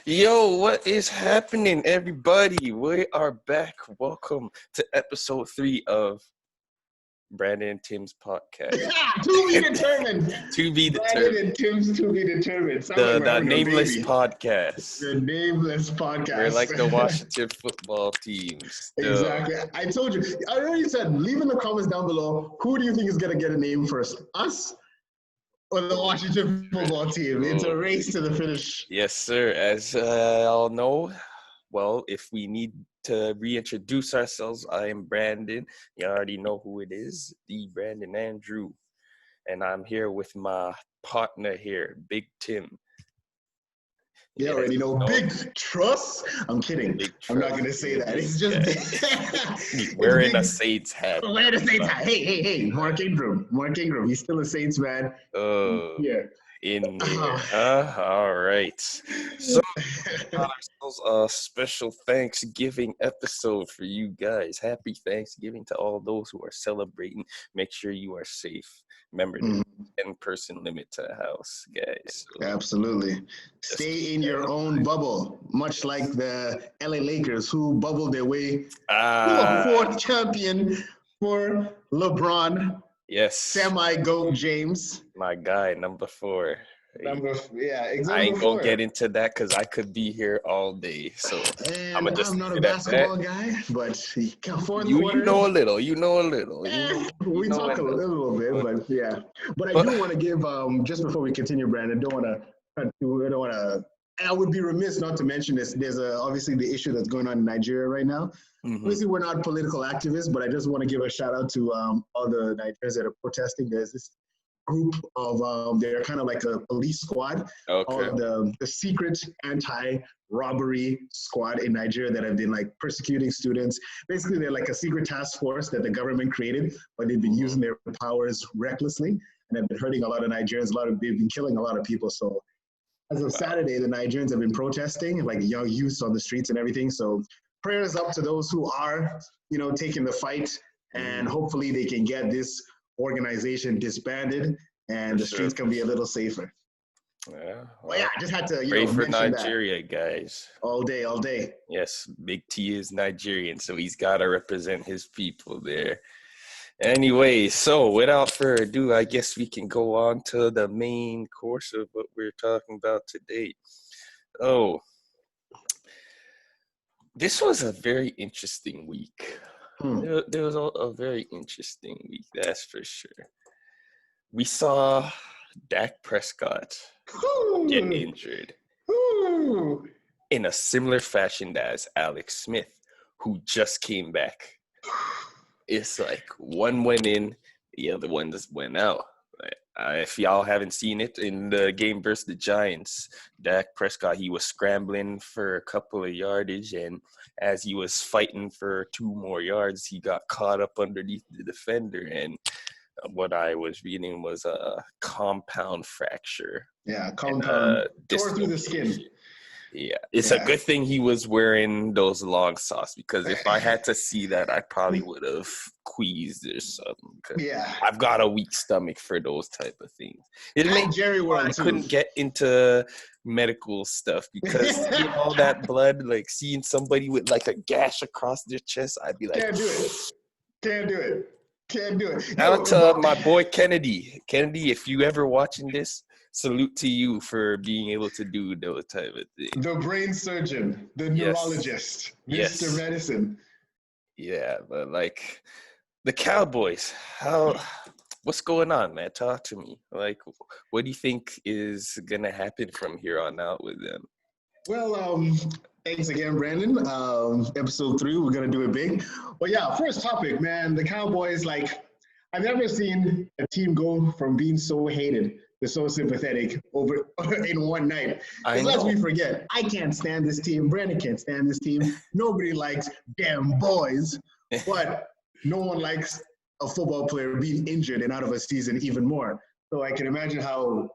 Yo, what is happening, everybody? We are back. Welcome to episode 3 of Brandon and Tim's podcast. To be determined. To be Brandon determined. and Tim's to be determined. Sound like The we're having a nameless baby. podcast. The nameless podcast. We're like the Washington football team. Still. Exactly. I told you. I already said, leave in the comments down below, who do you think is going to get a name first? Us or the Washington football team? It's a race to the finish. Yes, sir. As y'all know, well, if we need to reintroduce ourselves, I am Brandon. You already know who it is, the Brandon Andrew. And I'm here with my partner here, Big Tim. You already know. Big trust. I'm kidding. I'm not going to say that. It's just wearing a Saints hat. Wearing a Saints hat. Hey. Mark Ingram. He's still a Saints man. Yeah. In there. All right. So, we got ourselves a special Thanksgiving episode for you guys. Happy Thanksgiving to all those who are celebrating. Make sure you are safe. Remember, the 10-person limit to the house, guys. So, absolutely. Stay in your own bubble, much like the LA Lakers who bubbled their way to a fourth champion for LeBron. Yes. Semi-GOAT James. My guy, number 4. Exactly. I ain't gonna get into that because I could be here all day. So I'm not a basketball guy, but you know a little. We talk a little bit, but yeah. But I do want to give just before we continue, Brandon. I would be remiss not to mention this. There's obviously the issue that's going on in Nigeria right now. Obviously, we're not political activists, but I just want to give a shout out to all the Nigerians that are protesting. There's this group of they're kind of like a police squad, the secret anti-robbery squad in Nigeria that have been like persecuting students. Basically, they're like a secret task force that the government created, but they've been using their powers recklessly and have been hurting a lot of Nigerians. They've been killing a lot of people. So as of Saturday, the Nigerians have been protesting, like young youths on the streets and everything. So prayers up to those who are, taking the fight, and hopefully they can get this organization disbanded and the streets can be a little safer. Yeah. Well, I just had to pray for Nigeria, guys. All day. Yes, Big T is Nigerian, so he's got to represent his people there. Anyway, so without further ado, I guess we can go on to the main course of what we're talking about today. Oh, this was a very interesting week. There was a very interesting week, that's for sure. We saw Dak Prescott get injured in a similar fashion as Alex Smith, who just came back. It's like one went in, the other one just went out. If y'all haven't seen it, in the game versus the Giants, Dak Prescott, he was scrambling for a couple of yardage, and as he was fighting for 2 more yards, he got caught up underneath the defender, and what I was reading was a compound fracture. Yeah, compound tore through the skin. Yeah, it's a good thing he was wearing those long socks, because if I had to see that, I probably would have queased or something. Yeah, I've got a weak stomach for those type of things. It made Jerry I couldn't get into medical stuff because seeing all that blood, like seeing somebody with like a gash across their chest, I'd be like, Can't do it. Shout out to my boy Kennedy. Kennedy, if you ever watching this, salute to you for being able to do those type of things. The brain surgeon, the neurologist, Mr. Medicine. Yeah, but like the Cowboys, what's going on, man? Talk to me. Like, what do you think is gonna happen from here on out with them? Well, thanks again, Brandon. Episode 3, we're gonna do it big. Well, yeah, first topic, man. The Cowboys, like, I've never seen a team go from being so hated to so sympathetic over in one night. Because lest we forget, I can't stand this team. Brandon can't stand this team. Nobody likes damn boys, but no one likes a football player being injured and out of a season even more. So I can imagine how,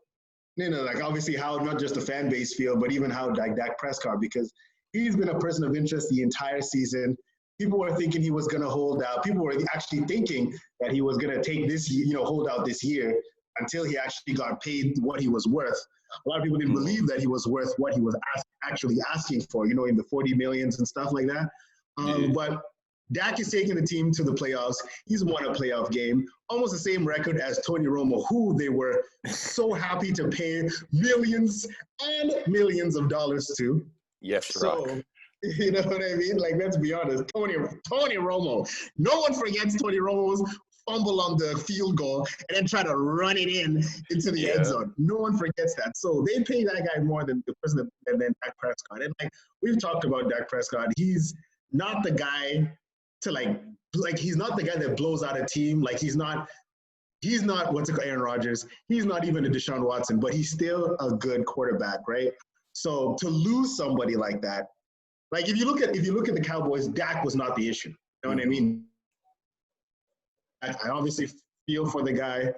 obviously how not just the fan base feel, but even how like Dak Prescott, because he's been a person of interest the entire season. People were thinking he was going to hold out. People were actually thinking that he was going to take this, hold out this year until he actually got paid what he was worth. A lot of people didn't believe that he was worth what he was actually asking for, in the 40 millions and stuff like that. But Dak is taking the team to the playoffs. He's won a playoff game, almost the same record as Tony Romo, who they were so happy to pay millions and millions of dollars to. Yes, so, Rock. You know what I mean? Like, let's be honest. Tony Romo. No one forgets Tony Romo's fumble on the field goal and then try to run it into the end zone. No one forgets that. So they pay that guy more than the person than Dak Prescott. And like we've talked about Dak Prescott, he's not the guy to like he's not the guy that blows out a team. Like he's not what's it called, Aaron Rodgers. He's not even a Deshaun Watson, but he's still a good quarterback, right? So to lose somebody like that, like if you look at the Cowboys, Dak was not the issue. You know what I mean? I obviously feel for the guy.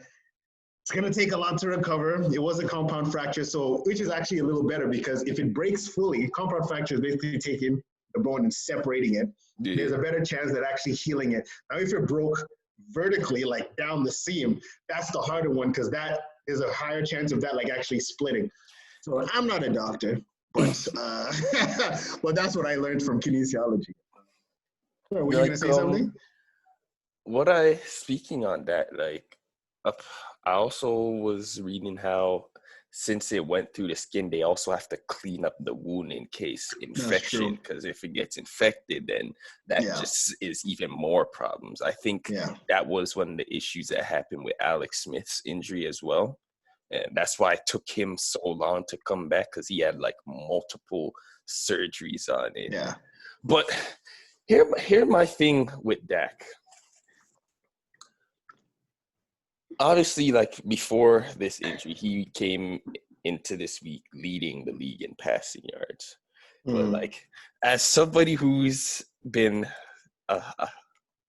It's going to take a lot to recover. It was a compound fracture, so which is actually a little better because if it breaks fully, compound fracture is basically taking the bone and separating it. Yeah. There's a better chance that actually healing it. Now, if it broke vertically, like down the seam, that's the harder one because that is a higher chance of that like actually splitting. So I'm not a doctor, but but that's what I learned from kinesiology. Were you going to say something? Speaking on that, like, I also was reading how since it went through the skin, they also have to clean up the wound in case infection, because if it gets infected, then that just is even more problems. I think that was one of the issues that happened with Alex Smith's injury as well. And that's why it took him so long to come back, because he had like multiple surgeries on it. Yeah. But here my thing with Dak. Obviously, like before this injury, he came into this week leading the league in passing yards. But like, as somebody who's been a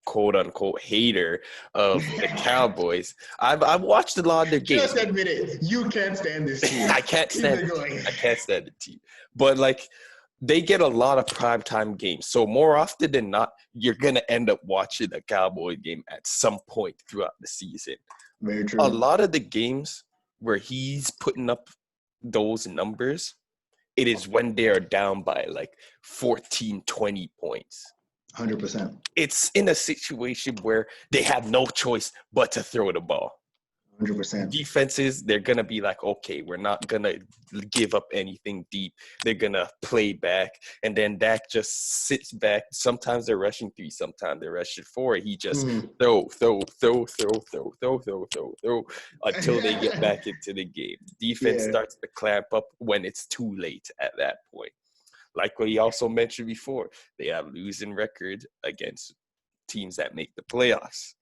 quote unquote hater of the Cowboys, I've watched a lot of their games. Just admit it. You can't stand this team. I can't stand the team. But like, they get a lot of primetime games. So more often than not, you're going to end up watching a Cowboy game at some point throughout the season. Very true. A lot of the games where he's putting up those numbers, it is when they are down by like 14, 20 points. 100%. It's in a situation where they have no choice but to throw the ball. 100%. Defenses, they're going to be like, okay, we're not going to give up anything deep. They're going to play back. And then Dak just sits back. Sometimes they're rushing 3, sometimes they're rushing 4. He just throw until they get back into the game. Defense starts to clamp up when it's too late at that point. Like what he also mentioned before, they have losing record against teams that make the playoffs.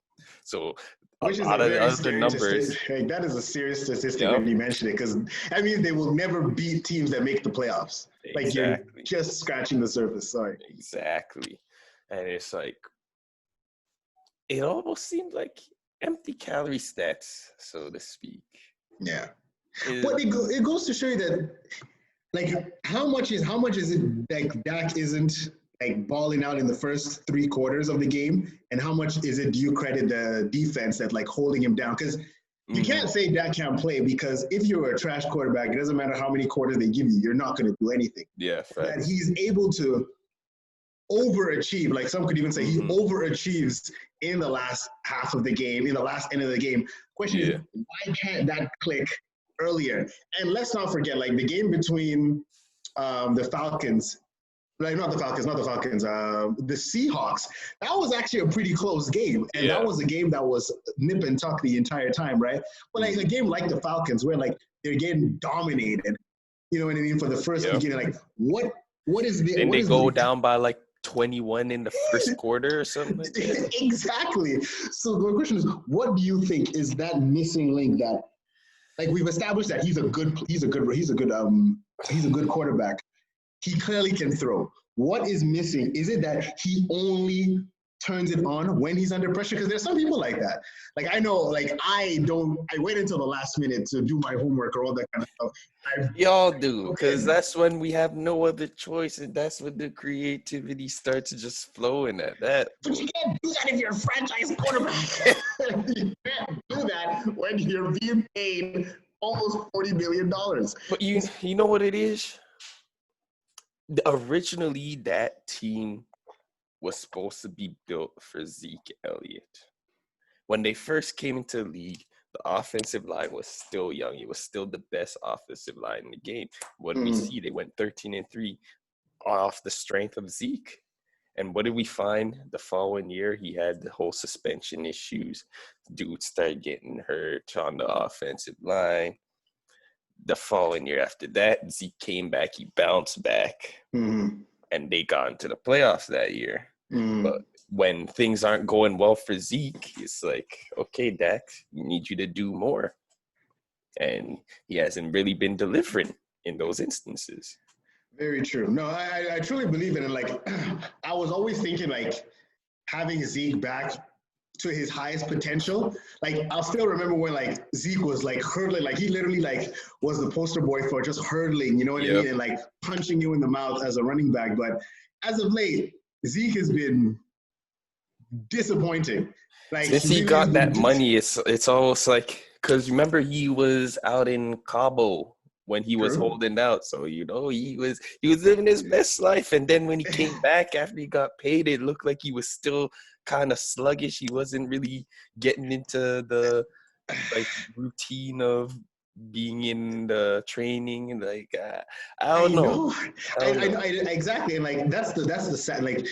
So which is a very numbers. That is a serious statistic when you mention it, because that means they will never beat teams that make the playoffs. Exactly. Like you're just scratching the surface. Sorry. Exactly. And it's like, it almost seemed like empty calorie stats, so to speak. Yeah. But it goes to show you that, like, how much is it like Dak isn't like balling out in the first 3 quarters of the game, and how much do you credit the defense that like holding him down? Because you can't say Dak can't play, because if you're a trash quarterback, it doesn't matter how many quarters they give you, you're not going to do anything. Yeah, fact. And he's able to overachieve. Like some could even say he overachieves in the last half of the game, in the last end of the game. Question is, why can't that click earlier? And let's not forget, like the game between the Falcons. Like not the Falcons, the Seahawks. That was actually a pretty close game. And that was a game that was nip and tuck the entire time, right? But like a game like the Falcons, where like they're getting dominated, you know what I mean, for the first beginning, like what is the... And they go down by like 21 in the first quarter or something like that. Exactly. So the question is, what do you think is that missing link that, like, we've established that he's a good quarterback. He clearly can throw. What is missing? Is it that he only turns it on when he's under pressure? Because there's some people like that. Like I know, like I wait until the last minute to do my homework or all that kind of stuff. Y'all do, because that's when we have no other choice, and that's when the creativity starts just flowing at that. But you can't do that if you're a franchise quarterback. You can't do that when you're being paid almost $40 million. But you know what it is? Originally, that team was supposed to be built for Zeke Elliott. When they first came into the league, the offensive line was still young. It was still the best offensive line in the game. What did we see? They went 13-3 off the strength of Zeke. And what did we find the following year? He had the whole suspension issues. Dude started getting hurt on the offensive line. The following year after that, Zeke came back. He bounced back. And they got into the playoffs that year. But when things aren't going well for Zeke, it's like, okay, Dak, we need you to do more. And he hasn't really been delivering in those instances. Very true. No, I truly believe in it. Like, I was always thinking, like, having Zeke back to his highest potential. Like, I'll still remember when, like, Zeke was, like, hurdling. Like, he literally, like, was the poster boy for just hurdling, you know what I mean? And, like, punching you in the mouth as a running back. But as of late, Zeke has been disappointing. Like, since he got that money, it's almost like, because remember, he was out in Cabo when he was holding out. So, you know, he was living his best life. And then when he came back after he got paid, it looked like he was still kind of sluggish. He wasn't really getting into the like routine of being in the training. And like, I don't know. Exactly. And like, that's the sad, like,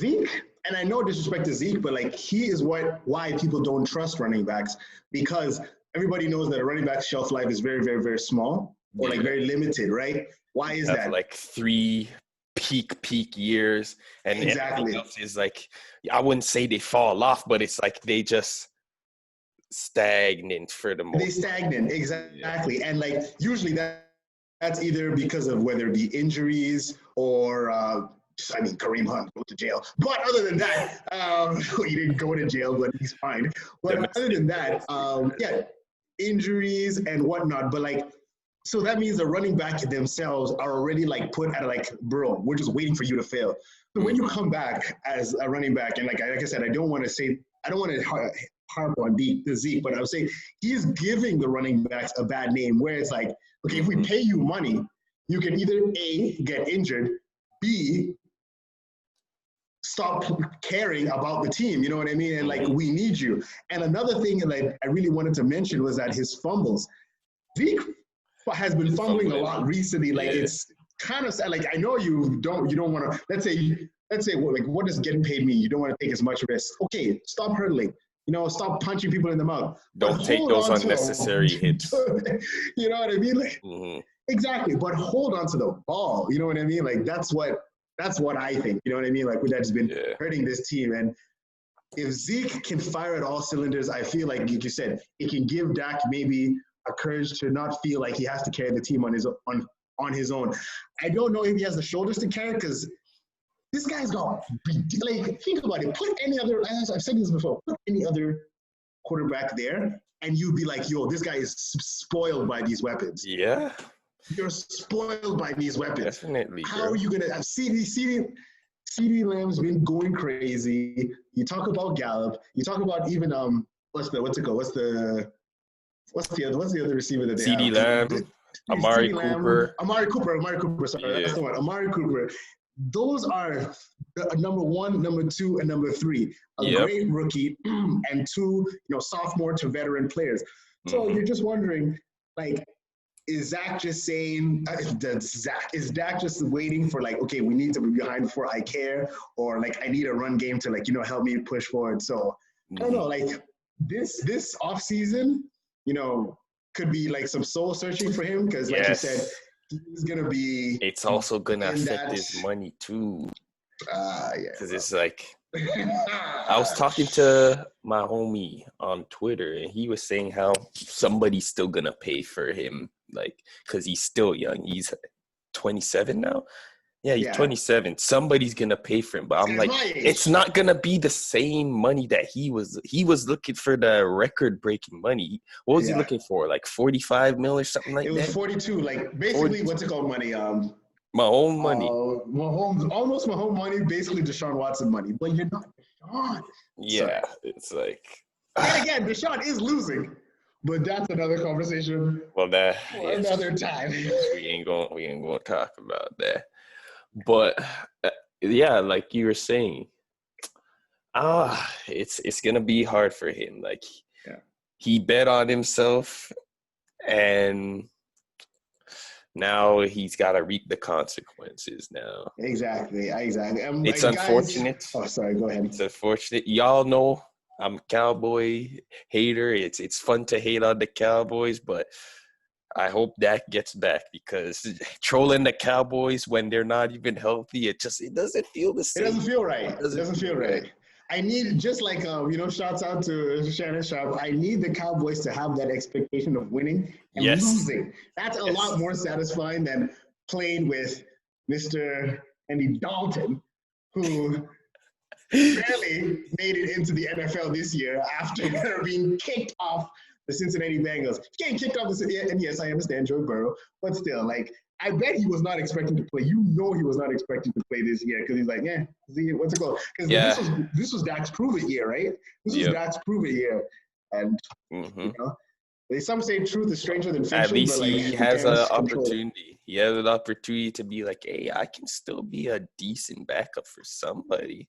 Zeke, and I know disrespect to Zeke, but like, he is why people don't trust running backs, because everybody knows that a running back's shelf life is very, very, very small. Or like very limited, right? Why is that? Like 3 peak years, and everything else is like, I wouldn't say they fall off, but it's like they just stagnant for the most. They stagnant, exactly. And like, usually that's either because of whether it be injuries or Kareem Hunt went to jail. But other than that, he didn't go to jail, but he's fine. But other than that, injuries and whatnot. But like, so that means the running back themselves are already like put at like, bro, we're just waiting for you to fail. So when you come back as a running back, and like I said, I don't want to harp on the Zeke, but I would say he's giving the running backs a bad name, where it's like, okay, if we pay you money, you can either A, get injured, B, stop caring about the team, you know what I mean? And like, we need you. And another thing that I really wanted to mention was that his fumbles. Zeke has been fumbling a lot recently. Like, it's kind of sad. Like, I know you don't want to, let's say, well, like, what does getting paid mean? You don't want to take as much risk. Okay, stop hurdling. You know, stop punching people in the mouth. Don't take those unnecessary hits. You know what I mean? Like, exactly. But hold on to the ball. You know what I mean? Like, that's what I think. You know what I mean? Like, that's been hurting this team. And if Zeke can fire at all cylinders, I feel like you said, it can give Dak maybe a courage to not feel like he has to carry the team on his own. I don't know if he has the shoulders to carry, because this guy's got, like, think about it. Put any other, as I've said this before, put any other quarterback there, and you'd be like, yo, this guy is spoiled by these weapons. Yeah. You're spoiled by these weapons. Definitely. How are you going to have CD Lamb's been going crazy. You talk about Gallup. You talk about even, what's the other receiver that they CD have? Lamb, Amari Cooper. Amari Cooper, sorry. That's the one. Amari Cooper. Those are number 1, number 2, and number 3. A great rookie and 2, sophomore to veteran players. So you're just wondering, like, is Zach just saying, is Dak just waiting for, like, okay, we need to be behind before I care, or like, I need a run game to, like, help me push forward. So I don't know, like, this off season, could be like some soul searching for him, because like you said, he's gonna be. It's also gonna affect his money too. Because it's like, I was talking to my homie on Twitter, and he was saying how somebody's still gonna pay for him, like, because he's still young. He's 27 now. Yeah, he's 27. Somebody's gonna pay for him, but I'm like, it's not gonna be the same money that he was. He was looking for the record-breaking money. What was he looking for? Like 45 mil or something like that. It was 42. Like, basically, 42. What's it called? Money. My own money. Almost my home money. Basically, Deshaun Watson money. But you're not Deshaun. Yeah, it's like. And again, Deshaun is losing. But that's another conversation Well, that for another time. we ain't gonna talk about that. But yeah, like you were saying, it's gonna be hard for him. Like he bet on himself, and now he's got to reap the consequences. Now, Exactly. it's unfortunate. Oh, sorry. Go ahead. It's unfortunate. Y'all know I'm a Cowboy hater. It's fun to hate on the Cowboys, but I hope Dak gets back, because trolling the Cowboys when they're not even healthy, it doesn't feel the same. It doesn't feel right. It doesn't feel right. I need, just like, shouts out to Shannon Sharp, I need the Cowboys to have that expectation of winning and losing. That's a lot more satisfying than playing with Mr. Andy Dalton, who barely made it into the NFL this year after being kicked off the Cincinnati Bengals. Getting kicked off and yes, I understand Joe Burrow, but still, like, I bet he was not expecting to play. He was not expecting to play this year, because he's like, what's it called? Because this was Dak's prove it year, right? This was Dak's prove it year, and some say truth is stranger than fiction. At least but, like, he has an opportunity. He has an opportunity to be like, hey, I can still be a decent backup for somebody.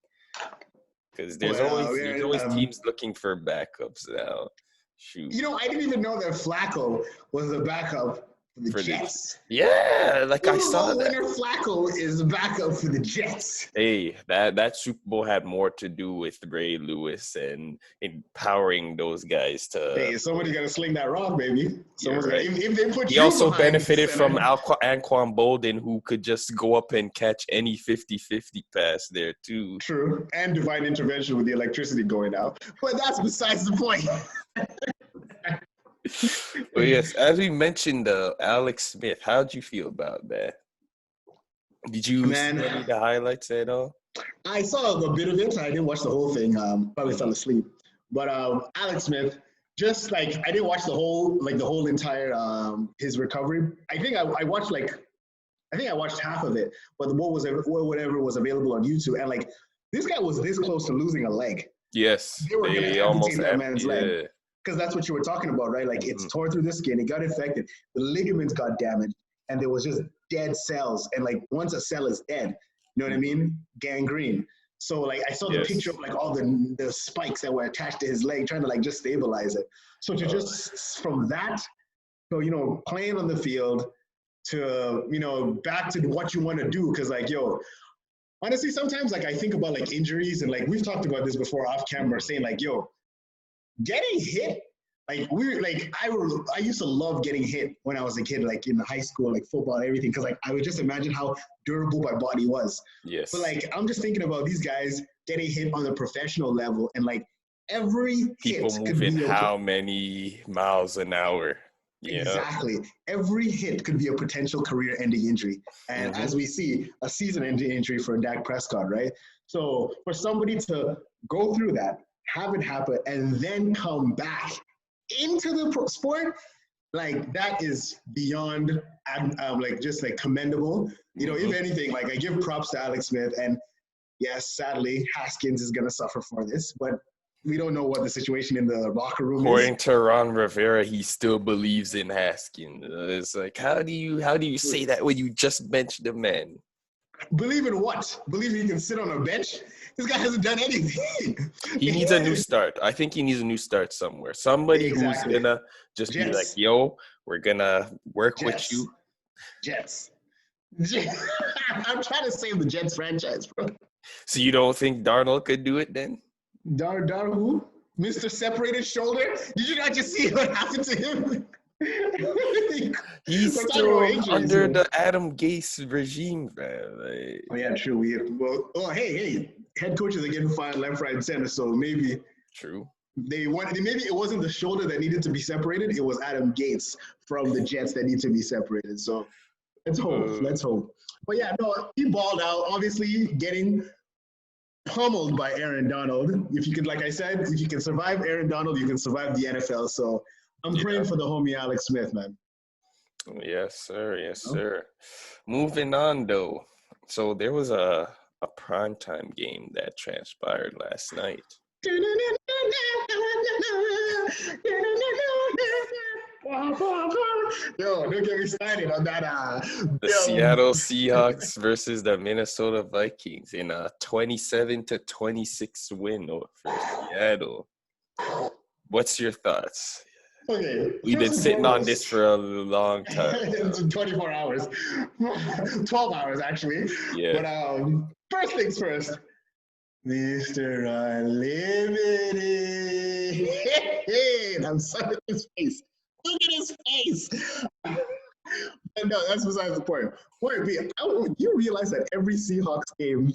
Because there's always teams looking for backups now. Shoot. I didn't even know that Flacco was a backup for the Jets. I saw that. Winner Flacco is a backup for the Jets. Hey, that Super Bowl had more to do with Ray Lewis and empowering those guys to. Hey, somebody's got to sling that rock, baby. Right. If they put he also benefited from Anquan Bolden, who could just go up and catch any 50-50 pass there, too. True. And divine intervention with the electricity going out. But that's besides the point. But yes, as we mentioned, Alex Smith, how'd you feel about that? Did you see any of the highlights at all? I saw a bit of it. I didn't watch the whole thing. Probably fell asleep. But Alex Smith, just like, I didn't watch the whole entire his recovery. I think I watched half of it, but whatever was available on YouTube, and like, this guy was this close to losing a leg. Yes, they were going to amputate that man's leg. Because that's what you were talking about, right? Like, it's torn through the skin, it got infected, the ligaments got damaged, and there was just dead cells. And like, once a cell is dead, you know what I mean? Gangrene. So like, I saw the picture of like all the spikes that were attached to his leg, trying to like just stabilize it. So to just from that, so playing on the field to back to what you want to do, because like, honestly, sometimes like I think about like injuries, and like we've talked about this before off camera, saying like, getting hit, like I used to love getting hit when I was a kid, like in high school, like football and everything, because like I would just imagine how durable my body was. Yes. But like, I'm just thinking about these guys getting hit on the professional level, and like every people hit moving how many miles an hour. Yeah. Exactly. Every hit could be a potential career-ending injury. And as we see, a season-ending injury for Dak Prescott, right? So for somebody to go through that, have it happen, and then come back into the sport, like, that is beyond like just like commendable. If anything, like, I give props to Alex Smith, and yes, sadly, Haskins is going to suffer for this, but we don't know what the situation in the locker room According to Ron Rivera, he still believes in Haskins. It's like, how do you say that when you just benched the man? Believe in what? Believe he can sit on a bench? This guy hasn't done anything. He needs a new start. I think he needs a new start somewhere. Somebody who's gonna just be like, yo, we're gonna work with you. Jets. I'm trying to save the Jets franchise, bro. So you don't think Darnold could do it then? Darnold who? Mr. Separated Shoulder? Did you not just see what happened to him? He's still under the Adam Gase regime, man. Like, oh yeah, true. Hey, head coaches are getting fired left, right, and center. So maybe true. Maybe it wasn't the shoulder that needed to be separated. It was Adam Gates from the Jets that need to be separated. So let's hope. Let's hope. But yeah, no, he balled out. Obviously, getting pummeled by Aaron Donald. If you could, like I said, if you can survive Aaron Donald, you can survive the NFL. So I'm praying for the homie Alex Smith, man. Yes, sir. Yes, sir. Moving on, though. So there was a primetime game that transpired last night. Yo, don't get me started on that. The Seattle Seahawks versus the Minnesota Vikings in a 27-26 win for Seattle. What's your thoughts? Okay, We've been sitting on this for a long time. It's 24 hours, 12 hours actually. Yeah. But first things first, Mr. Unlimited. I'm sorry, his face. Look at his face. But no, that's besides the point. Point being, you realize that every Seahawks game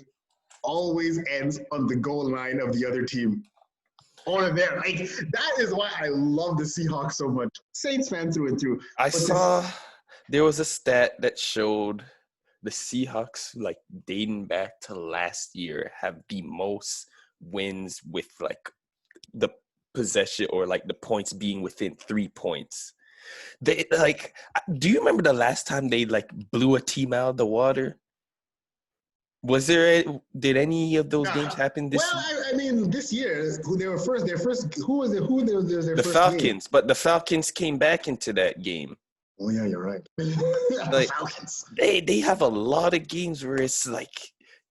always ends on the goal line of the other team. Or there, like that is why I love the Seahawks so much. Saints fan through and through. I saw there was a stat that showed the Seahawks, like dating back to last year, have the most wins with like the possession or like the points being within 3 points. They like, do you remember the last time they like blew a team out of the water? Did any of those games happen this year? Well, I mean, this year, who was their first The Falcons, but the Falcons came back into that game. Oh yeah, you're right. Like, Falcons. They have a lot of games where it's like,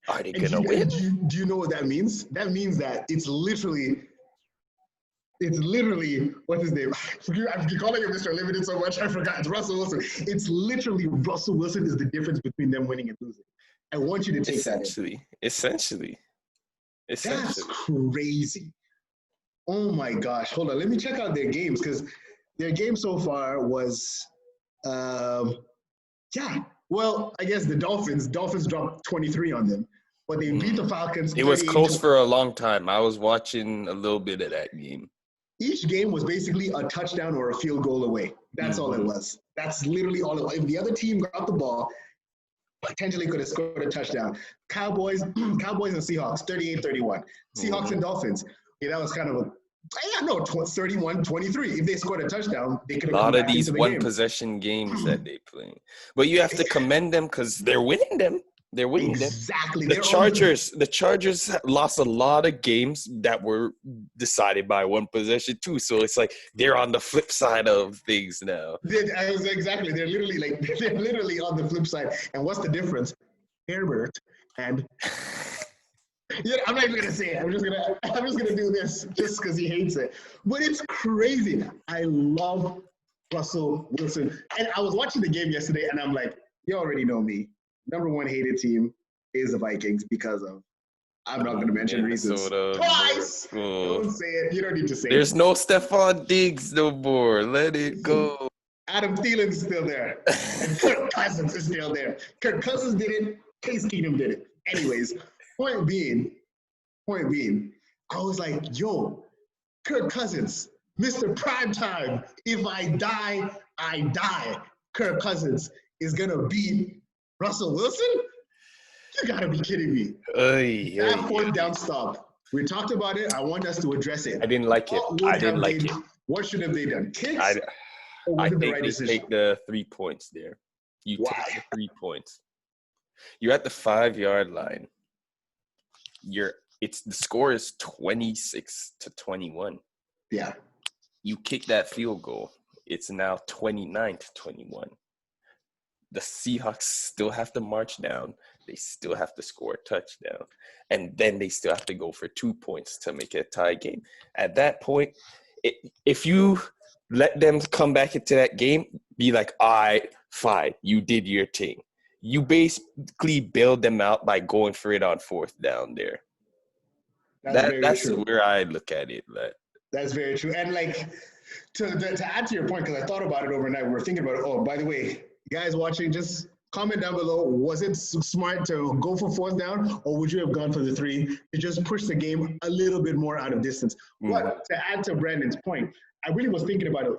are they gonna win? Do you know what that means? That means that it's literally what's his name? I'm calling him Mr. Limited so much I forgot. It's Russell Wilson. It's literally Russell Wilson is the difference between them winning and losing. I want you to take that in. Essentially. That's crazy. Oh my gosh. Hold on. Let me check out their games because their game so far was, well, I guess the Dolphins dropped 23 on them, but they beat the Falcons. It was close for a long time. I was watching a little bit of that game. Each game was basically a touchdown or a field goal away. That's all it was. That's literally all it was. If the other team got the ball, potentially could have scored a touchdown. Cowboys and Seahawks, 38-31. Seahawks and Dolphins. Yeah, that was kind of a 31-23. If they scored a touchdown, they could have. A lot of these one-possession games that they play, but you have to commend them because they're winning them. They're winning exactly. The Chargers lost a lot of games that were decided by one possession too. So it's like they're on the flip side of things now. Exactly. They're literally on the flip side. And what's the difference? Herbert and I'm not even gonna say it. I'm just gonna do this just because he hates it. But it's crazy. I love Russell Wilson. And I was watching the game yesterday, and I'm like, you already know me. Number one hated team is the Vikings because of, I'm not going to mention reasons. Twice! Don't say it. You don't need to say There's no Stephon Diggs no more. Let it go. Adam Thielen's still there. And Kirk Cousins is still there. Kirk Cousins did it. Case Keenum did it. Anyways, point being, I was like, yo, Kirk Cousins, Mr. Primetime. If I die, I die. Kirk Cousins is going to beat Russell Wilson? You gotta be kidding me. That fourth down stop. We talked about it. I want us to address it. I didn't like it. What should have they done? Kicks? I think they take the 3 points there. You take the 3 points. You're at the 5-yard line. The score is 26-21. Yeah. You kick that field goal. It's now 29-21. The Seahawks still have to march down. They still have to score a touchdown. And then they still have to go for 2 points to make it a tie game. At that point, if you let them come back into that game, be like, all right, fine, you did your thing. You basically bailed them out by going for it on fourth down there. That's where I look at it. That's very true. And like to add to your point, because I thought about it overnight, we were thinking about it. Oh, by the way, guys watching, just comment down below. Was it smart to go for fourth down, or would you have gone for the 3 to just push the game a little bit more out of distance? But to add to Brandon's point, I really was thinking about it.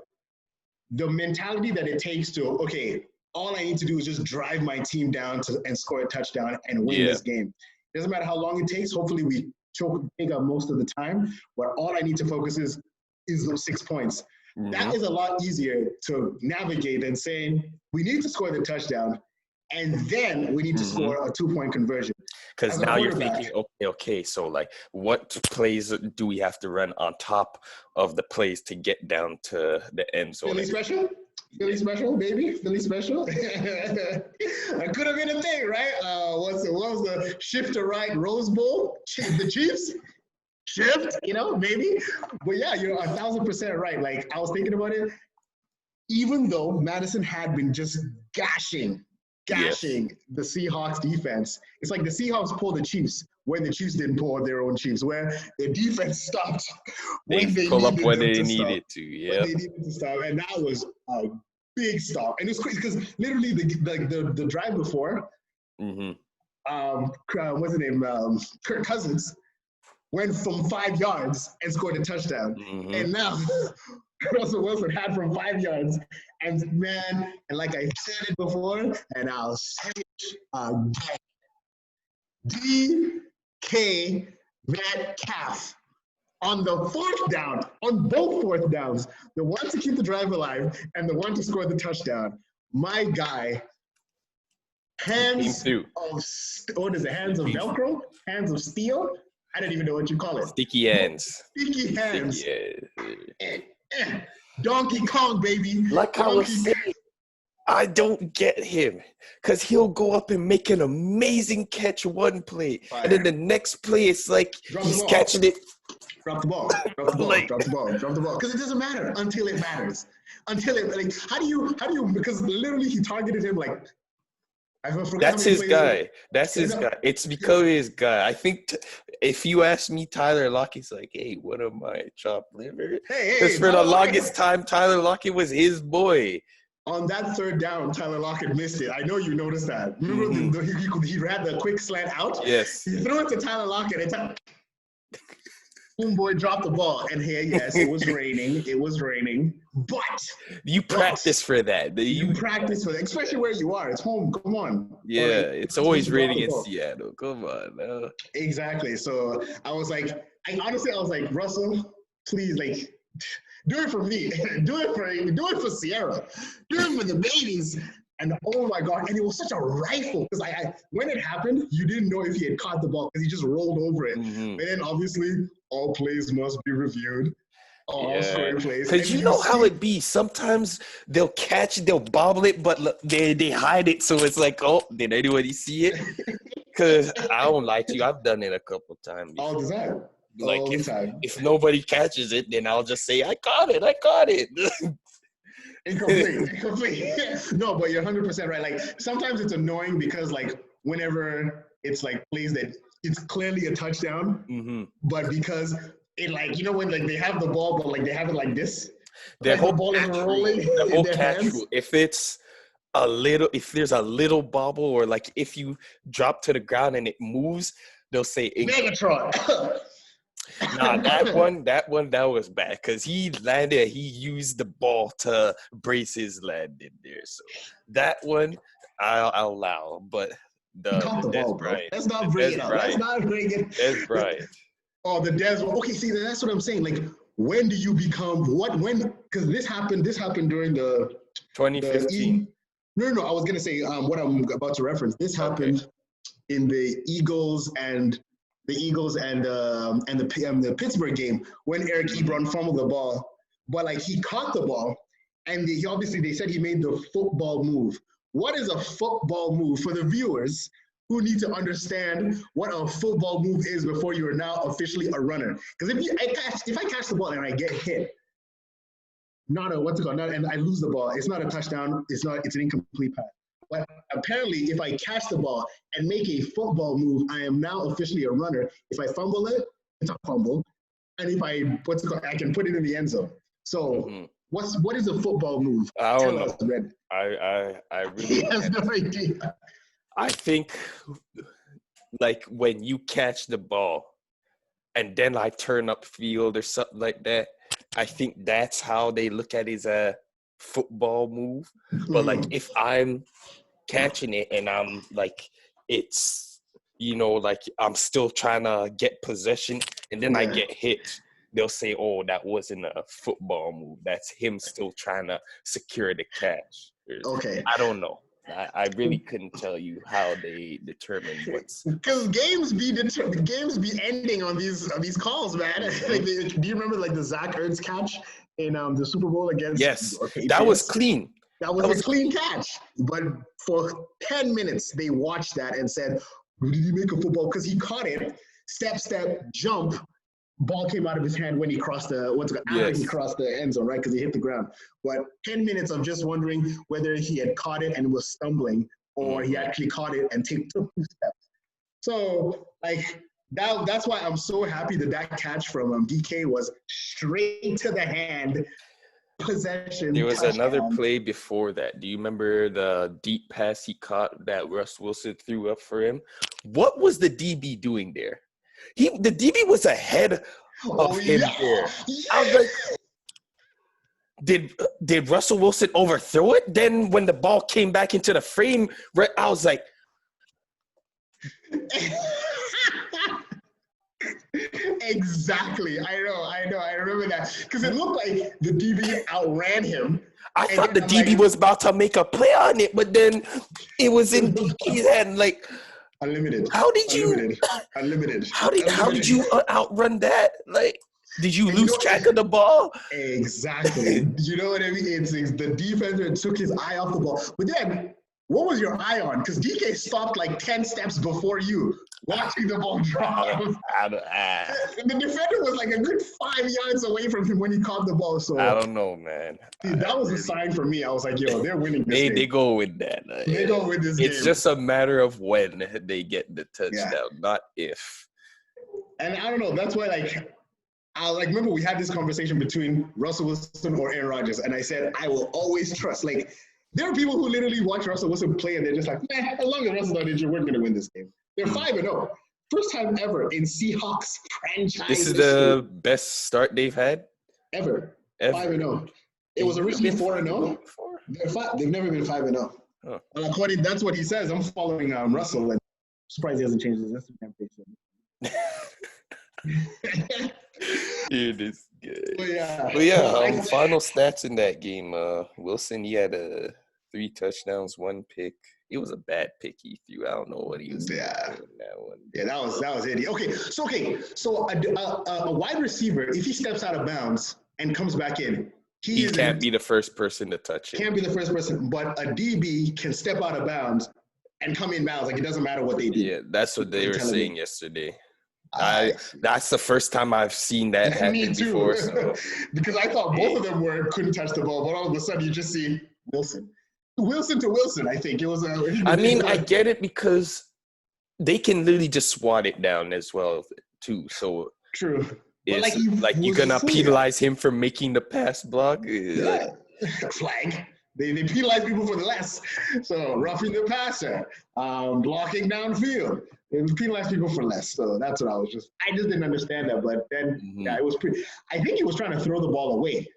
The mentality that it takes to, okay, all I need to do is just drive my team down and score a touchdown and win this game. It doesn't matter how long it takes. Hopefully we take up most of the time, but all I need to focus is those 6 points. That is a lot easier to navigate than saying we need to score the touchdown and then we need to score a 2-point conversion. Because now you're thinking, okay, so like what plays do we have to run on top of the plays to get down to the end zone? Philly special? Philly special, baby. Philly special. That could have been a thing, right? What was the shift to right Rose Bowl? The Chiefs? Shift, maybe. But yeah, you're 1,000% right. Like, I was thinking about it. Even though Madison had been just gashing the Seahawks defense, it's like the Seahawks pulled the Chiefs when the Chiefs didn't pull their own Chiefs, where the defense stopped when they pull up when they to needed stop, to. Yeah, they needed to stop, and that was a big stop. And it's crazy because literally the drive before, what's his name, Kirk Cousins went from 5 yards and scored a touchdown, and now Russell Wilson had from 5 yards, and man, and like I said it before, and I'll say it again, DK Metcalf on the 4th down, on both 4th downs, the one to keep the drive alive and the one to score the touchdown. My guy, hands of what is it? Hands of Velcro, hands of steel. I don't even know what you call it. Sticky hands. Sticky hands. Donkey Kong, baby. Like I was saying, I don't get him because he'll go up and make an amazing catch one play, and then the next play it's like he's catching it. Drop the ball. Drop the ball. Drop the ball. Drop the ball. Because it doesn't matter until it matters. Until it like how do you because literally he targeted him like. That's his guy. That's his guy. It's because his guy. I think if you ask me, Tyler Lockett's like, hey, what am I, chopped liver? Because for the longest time, Tyler Lockett was his boy. On that 3rd down, Tyler Lockett missed it. I know you noticed that. Remember he ran the quick slant out? Yes. He threw it to Tyler Lockett. And Boomboy dropped the ball. And here, yes, it was raining. It was raining. But you practice for that. You practice for that, especially where you are. It's home. Come on. Yeah, it's always raining in Seattle. Come on. No. Exactly. So I was like, Russell, please, like, do it for me. do it for Sierra. Do it for the babies. And oh my God, and it was such a rifle because when it happened, you didn't know if he had caught the ball because he just rolled over it. And then obviously, all plays must be reviewed. All scoring plays. Because you know how it be. Sometimes they'll catch it, they'll bobble it, but they hide it. So it's like, oh, did anybody see it? Because I don't lie to you. I've done it a couple times. All the time. Like if nobody catches it, then I'll just say, I caught it. Incomplete. No, but you're 100% right. Like sometimes it's annoying because like whenever it's like plays that it's clearly a touchdown, but because it like when like they have the ball, but like they have it like this, the whole ball is rolling. The whole catch rule. If there's a little bobble or like if you drop to the ground and it moves, they'll say Megatron. Nah, that was bad because he landed. He used the ball to brace his landing there. So that one I'll allow, but he caught the ball, bro. Let's not bring it up. Let's not bring it. That's right. Oh, the Des. Okay, see, that's what I'm saying. Like, when do you become what? When? Because this happened during the 2015. No. I was gonna say what I'm about to reference. This happened in the Eagles and the Pittsburgh game when Eric Ebron fumbled the ball, but like he caught the ball, and they said he made the football move. What is a football move for the viewers who need to understand what a football move is before you are now officially a runner? Because if I catch the ball and I get hit, and I lose the ball, it's not a touchdown. It's an incomplete pass. But apparently, if I catch the ball and make a football move, I am now officially a runner. If I fumble it, it's a fumble. And if I can put it in the end zone. So what is a football move? I don't know. I really has no idea. I think like when you catch the ball and then I turn up field or something like that, I think that's how they look at it as a football move. But like if I'm catching it and I'm like it's like I'm still trying to get possession and then I get hit, they'll say, oh, that wasn't a football move, that's him still trying to secure the catch. Okay, I don't know. I really couldn't tell you how they determine what's because games be ending on these calls, man. Like, do you remember like the Zach Ertz catch in the Super Bowl against? Yes, Patriots? that was clean. That was a clean catch. But for 10 minutes, they watched that and said, "Did he make a football?" Because he caught it, step, jump. Ball came out of his hand when he crossed after he crossed the end zone, right? Because he hit the ground. But 10 minutes of just wondering whether he had caught it and was stumbling, or he actually caught it and took 2 steps. So, like, that's why I'm so happy that catch from DK was straight to the hand, possession. There was touchdown. another play before that. Do you remember the deep pass he caught that Russ Wilson threw up for him? What was the DB doing there? The DB was ahead of him there. I was like, did Russell Wilson overthrow it? Then when the ball came back into the frame, I was like, exactly. I know. I remember that because it looked like the DB outran him. I thought the DB was about to make a play on it, but then it was in DK's hand. Like, unlimited. How did you? Unlimited. How did you outrun that? Like, did you lose track of the ball? Exactly. You know what I mean? It's the defender took his eye off the ball. But then, what was your eye on? Because DK stopped like 10 steps before you, watching the ball drop. The defender was like a good 5 yards away from him when he caught the ball. So I don't know, man. Dude, that was a sign for me. I was like, yo, they're winning this game. They go with that. They go with this game. It's just a matter of when they get the touchdown, not if. And I don't know. That's why, I remember we had this conversation between Russell Wilson or Aaron Rodgers, and I said, I will always trust. Like, there are people who literally watch Russell Wilson play, and they're just like, as long as Russell's not injured, we're going to win this game. They're 5-0. First time ever in Seahawks franchise. This is the best start they've had? Ever. 5-0. It was originally 4-0. They've never been 5-0. Oh. Well, according, that's what he says. I'm following Russell, and I'm surprised he hasn't changed his Instagram page. It is good. But yeah, final stats in that game. Wilson, he had 3 touchdowns, 1 pick. It was a bad pick he threw. I don't know what he was doing in that one. Yeah, that was it. So a wide receiver, if he steps out of bounds and comes back in, he can't be the first person to touch it. Can't be the first person, but a DB can step out of bounds and come in bounds. Like, it doesn't matter what they do. Yeah, that's what they were saying yesterday. That's the first time I've seen that happen before. So. Because I thought both of them couldn't touch the ball, but all of a sudden you just see Wilson to Wilson. I think it was. I get it because they can literally just swat it down as well too. So true. It's you're gonna penalize him for making the pass block. Yeah. Flag. They penalize people for the less. So roughing the passer, blocking downfield. They penalize people for less. So that's what I just didn't understand that. But then it was pretty. I think he was trying to throw the ball away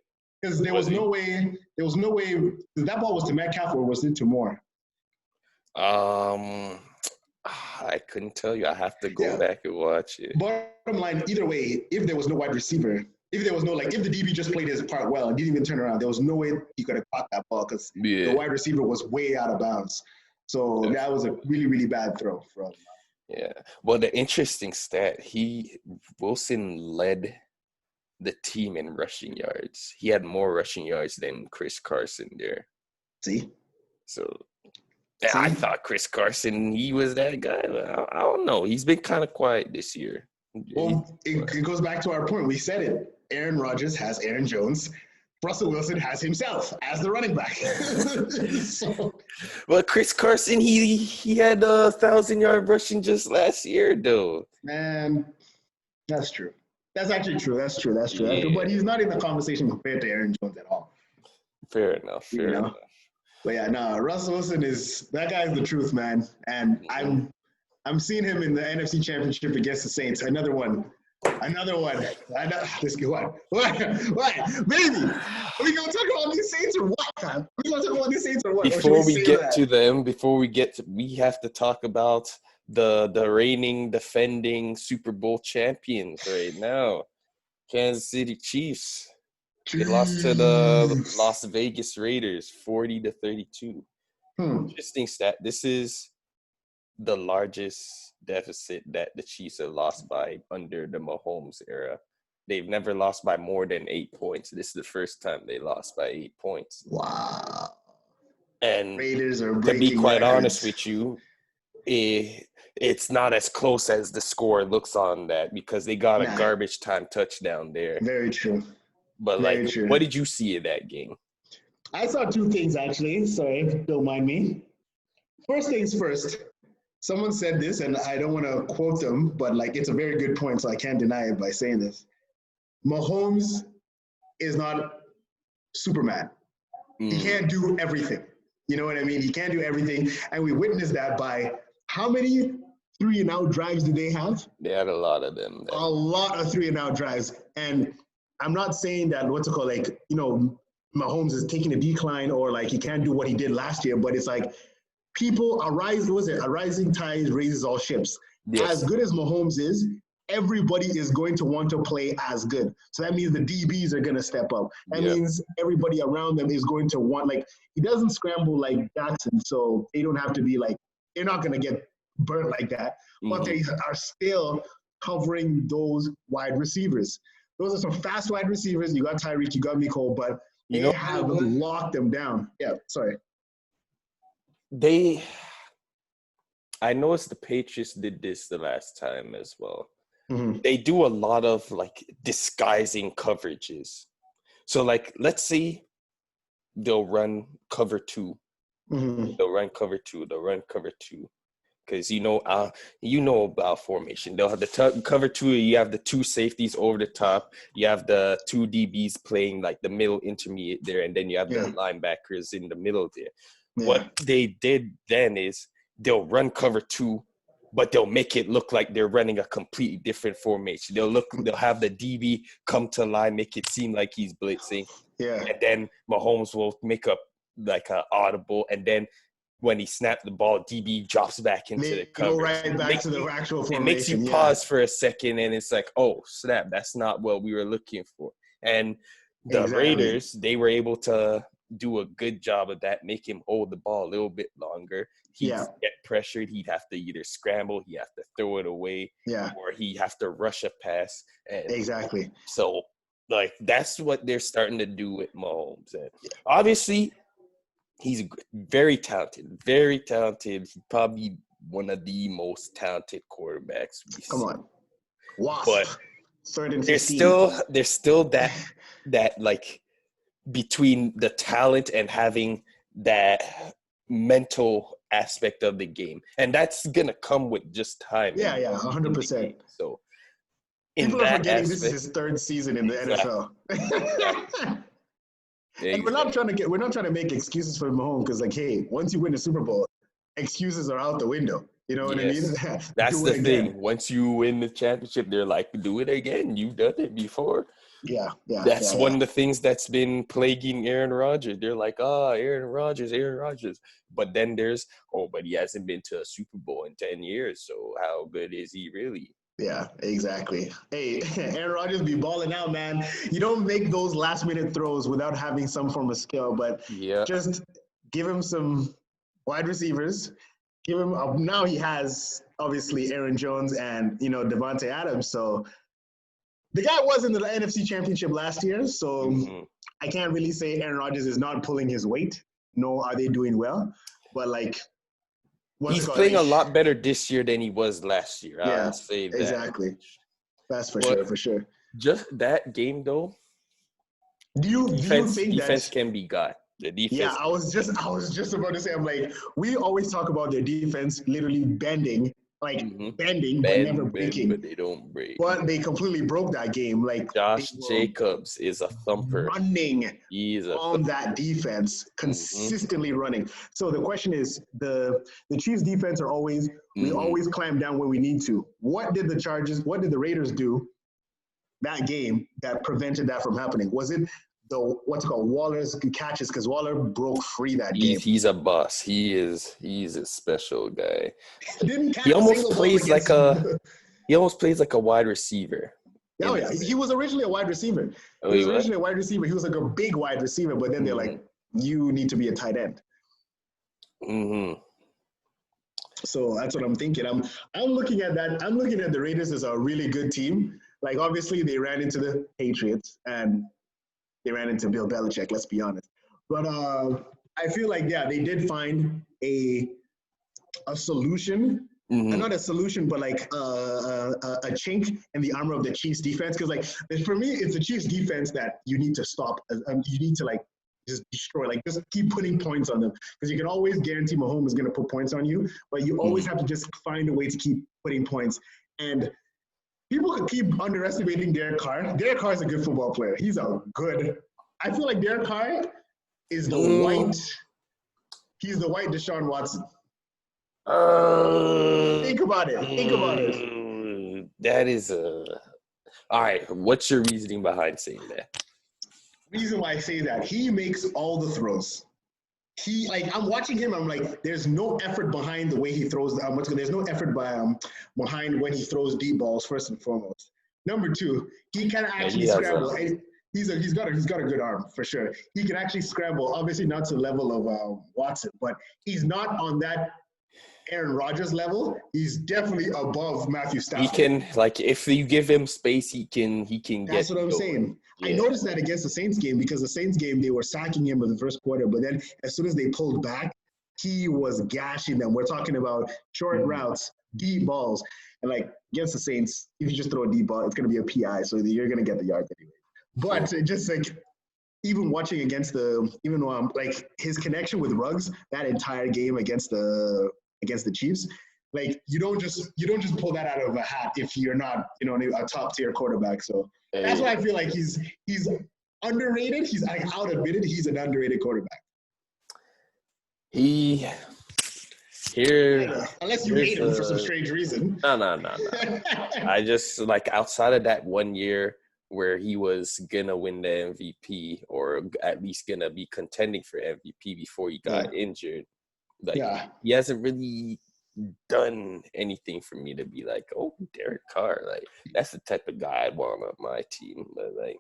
because there was no way. That ball was to Metcalf or was it to Moore? I couldn't tell you. I have to go back and watch it. Bottom line, either way, if there was no wide receiver, if there was no if the DB just played his part well and didn't even turn around, there was no way he could have caught that ball because the wide receiver was way out of bounds. So that was a really, really bad throw from. Yeah. Well, the interesting stat, Wilson led the team in rushing yards. He had more rushing yards than Chris Carson there. See? So I thought Chris Carson, he was that guy. I don't know. He's been kind of quiet this year. Well, it goes back to our point. We said it. Aaron Rodgers has Aaron Jones. Russell Wilson has himself as the running back. Well, Chris Carson, he had 1,000-yard rushing just last year, though. Man, that's true. That's actually true. That's true. Yeah. But he's not in the conversation compared to Aaron Jones at all. Fair enough. But yeah, no, Russell Wilson that guy is the truth, man. And I'm seeing him in the NFC Championship against the Saints. Another one. This what? Baby, are we gonna talk about these Saints or what, man? Are we gonna talk about these Saints or what? Before we have to talk about the reigning, defending Super Bowl champions right now, Kansas City Chiefs. They lost to the Las Vegas Raiders, 40-32. Interesting stat. This is the largest deficit that the Chiefs have lost by under the Mahomes era. They've never lost by more than 8 points. This is the first time they lost by 8 points. Wow. And Raiders are to be breaking quite records. honest with you, it's not as close as the score looks on that because they got a garbage time touchdown there. Very true. But Very true. What did you see in that game? I saw two things actually. Sorry, don't mind me. First things first. Someone said this, and I don't want to quote them, but like it's a very good point, so I can't deny it by saying this. Mahomes is not Superman. He can't do everything. You know what I mean? He can't do everything, and we witnessed that by how many 3-and-out drives do they have? They had a lot of them. A lot of 3-and-out drives, and I'm not saying that Mahomes is taking a decline or like he can't do what he did last year, but it's like a rising tide raises all ships. Yes. As good as Mahomes is, everybody is going to want to play as good. So that means the DBs are going to step up. That means everybody around them is going to want, like, he doesn't scramble like Jackson, so they don't have to be like, they're not going to get burnt like that. But they are still covering those wide receivers. Those are some fast wide receivers. You got Tyreek, you got Mecole, but they have locked them down. Yeah, sorry. I noticed the Patriots did this the last time as well. Mm-hmm. They do a lot of like disguising coverages. So like, let's say they'll run cover 2. Mm-hmm. They'll run cover 2. Because you know about formation. They'll have the cover 2. You have the 2 safeties over the top. You have the 2 DBs playing like the middle intermediate there, and then you have the linebackers in the middle there. Yeah. What they did then is they'll run cover 2, but they'll make it look like they're running a completely different formation. They'll have the DB come to line, make it seem like he's blitzing. Yeah. And then Mahomes will make up like an audible, and then when he snapped the ball, DB drops back into the coverage. Go right back to the actual formation. It makes you pause for a second, and it's like, oh, snap, that's not what we were looking for. And the Raiders, they were able to do a good job of that, make him hold the ball a little bit longer. He'd get pressured. He'd have to either scramble, he'd have to throw it away, or he'd have to rush a pass. And exactly. So, like, that's what they're starting to do with Mahomes. And obviously, he's very talented, very talented. He's probably one of the most talented quarterbacks we see. Come on. Wow. But there's still that like between the talent and having that mental aspect of the game. And that's going to come with just time. Yeah, 100%. So people are forgetting this is his 3rd season in the NFL. And we're not trying to make excuses for Mahomes because, like, hey, once you win the Super Bowl, excuses are out the window. You know what I mean? That's the thing. Once you win the championship, they're like, do it again. You've done it before. Yeah. That's one of the things that's been plaguing Aaron Rodgers. They're like, Aaron Rodgers. But then but he hasn't been to a Super Bowl in 10 years. So how good is he really? Yeah, exactly. Hey, Aaron Rodgers be balling out, man. You don't make those last-minute throws without having some form of skill, but just give him some wide receivers. Give him now he has, obviously, Aaron Jones and, Devontae Adams. So the guy was in the NFC Championship last year, so I can't really say Aaron Rodgers is not pulling his weight. No, are they doing well? But, like, he's playing a lot better this year than he was last year. I would say that. Exactly. That's for sure. Just that game, though. Do you think defense can be got? The defense. Yeah, I was just about to say, I'm like, we always talk about their defense literally bending, bending, but never breaking. But they don't break. But they completely broke that game. Like, Josh Jacobs is a thumper. Running on that defense, consistently running. So the question is, the Chiefs defense are always, we always clamp down when we need to. What did the Raiders do that game that prevented that from happening? Was it Waller's catches? Because Waller broke free that game. He's a boss. He's a special guy. He almost plays like a wide receiver. Oh yeah, he was originally a wide receiver. He was like a big wide receiver, but then they're like, you need to be a tight end. Mm-hmm. So that's what I'm thinking. I'm looking at that. I'm looking at the Raiders as a really good team. Like obviously they ran into the Patriots and they ran into Bill Belichick. Let's be honest. But I feel like they did find a solution. And Mm-hmm. not a solution, but like a chink in the armor of the Chiefs defense. Because like for me, it's the Chiefs defense that you need to stop. You need to like just destroy. Like just keep putting points on them because you can always guarantee Mahomes is going to put points on you, but you always have to just find a way to keep putting points. And people could keep underestimating Derek Carr. Derek Carr is a good football player. He's a good. I feel like Derek Carr is the white. He's the white Deshaun Watson. Think about it. Think about it. That is all right. What's your reasoning behind saying that? Reason why I say that, he makes all the throws. I'm watching him. I'm like, there's no effort behind the way he throws. There's no effort behind when he throws deep balls. First and foremost. Number two, he can actually scramble. He's got a good arm for sure. He can actually scramble. Obviously, not to the level of Watson, but he's not on that Aaron Rodgers level. He's definitely above Matthew Stafford. He can, like, if you give him space, he can get. That's what I'm saying. Yeah. I noticed that against the Saints game because the Saints game, they were sacking him in the first quarter, but then as soon as they pulled back, he was gashing them. We're talking about short routes, deep balls. And like against the Saints, if you just throw a deep ball, it's going to be a PI, so you're going to get the yards anyway. But just like even watching against like his connection with Ruggs that entire game against the Chiefs, like you don't just pull that out of a hat if you're not a top tier quarterback. So that's why I feel like he's underrated. I'll admit it, he's an underrated quarterback. Unless you hate him for some strange reason. No. I just like outside of that 1 year where he was gonna win the MVP or at least gonna be contending for MVP before he got injured. Like he hasn't really done anything for me to be like, oh, Derek Carr, like that's the type of guy I'd want on my team. But like,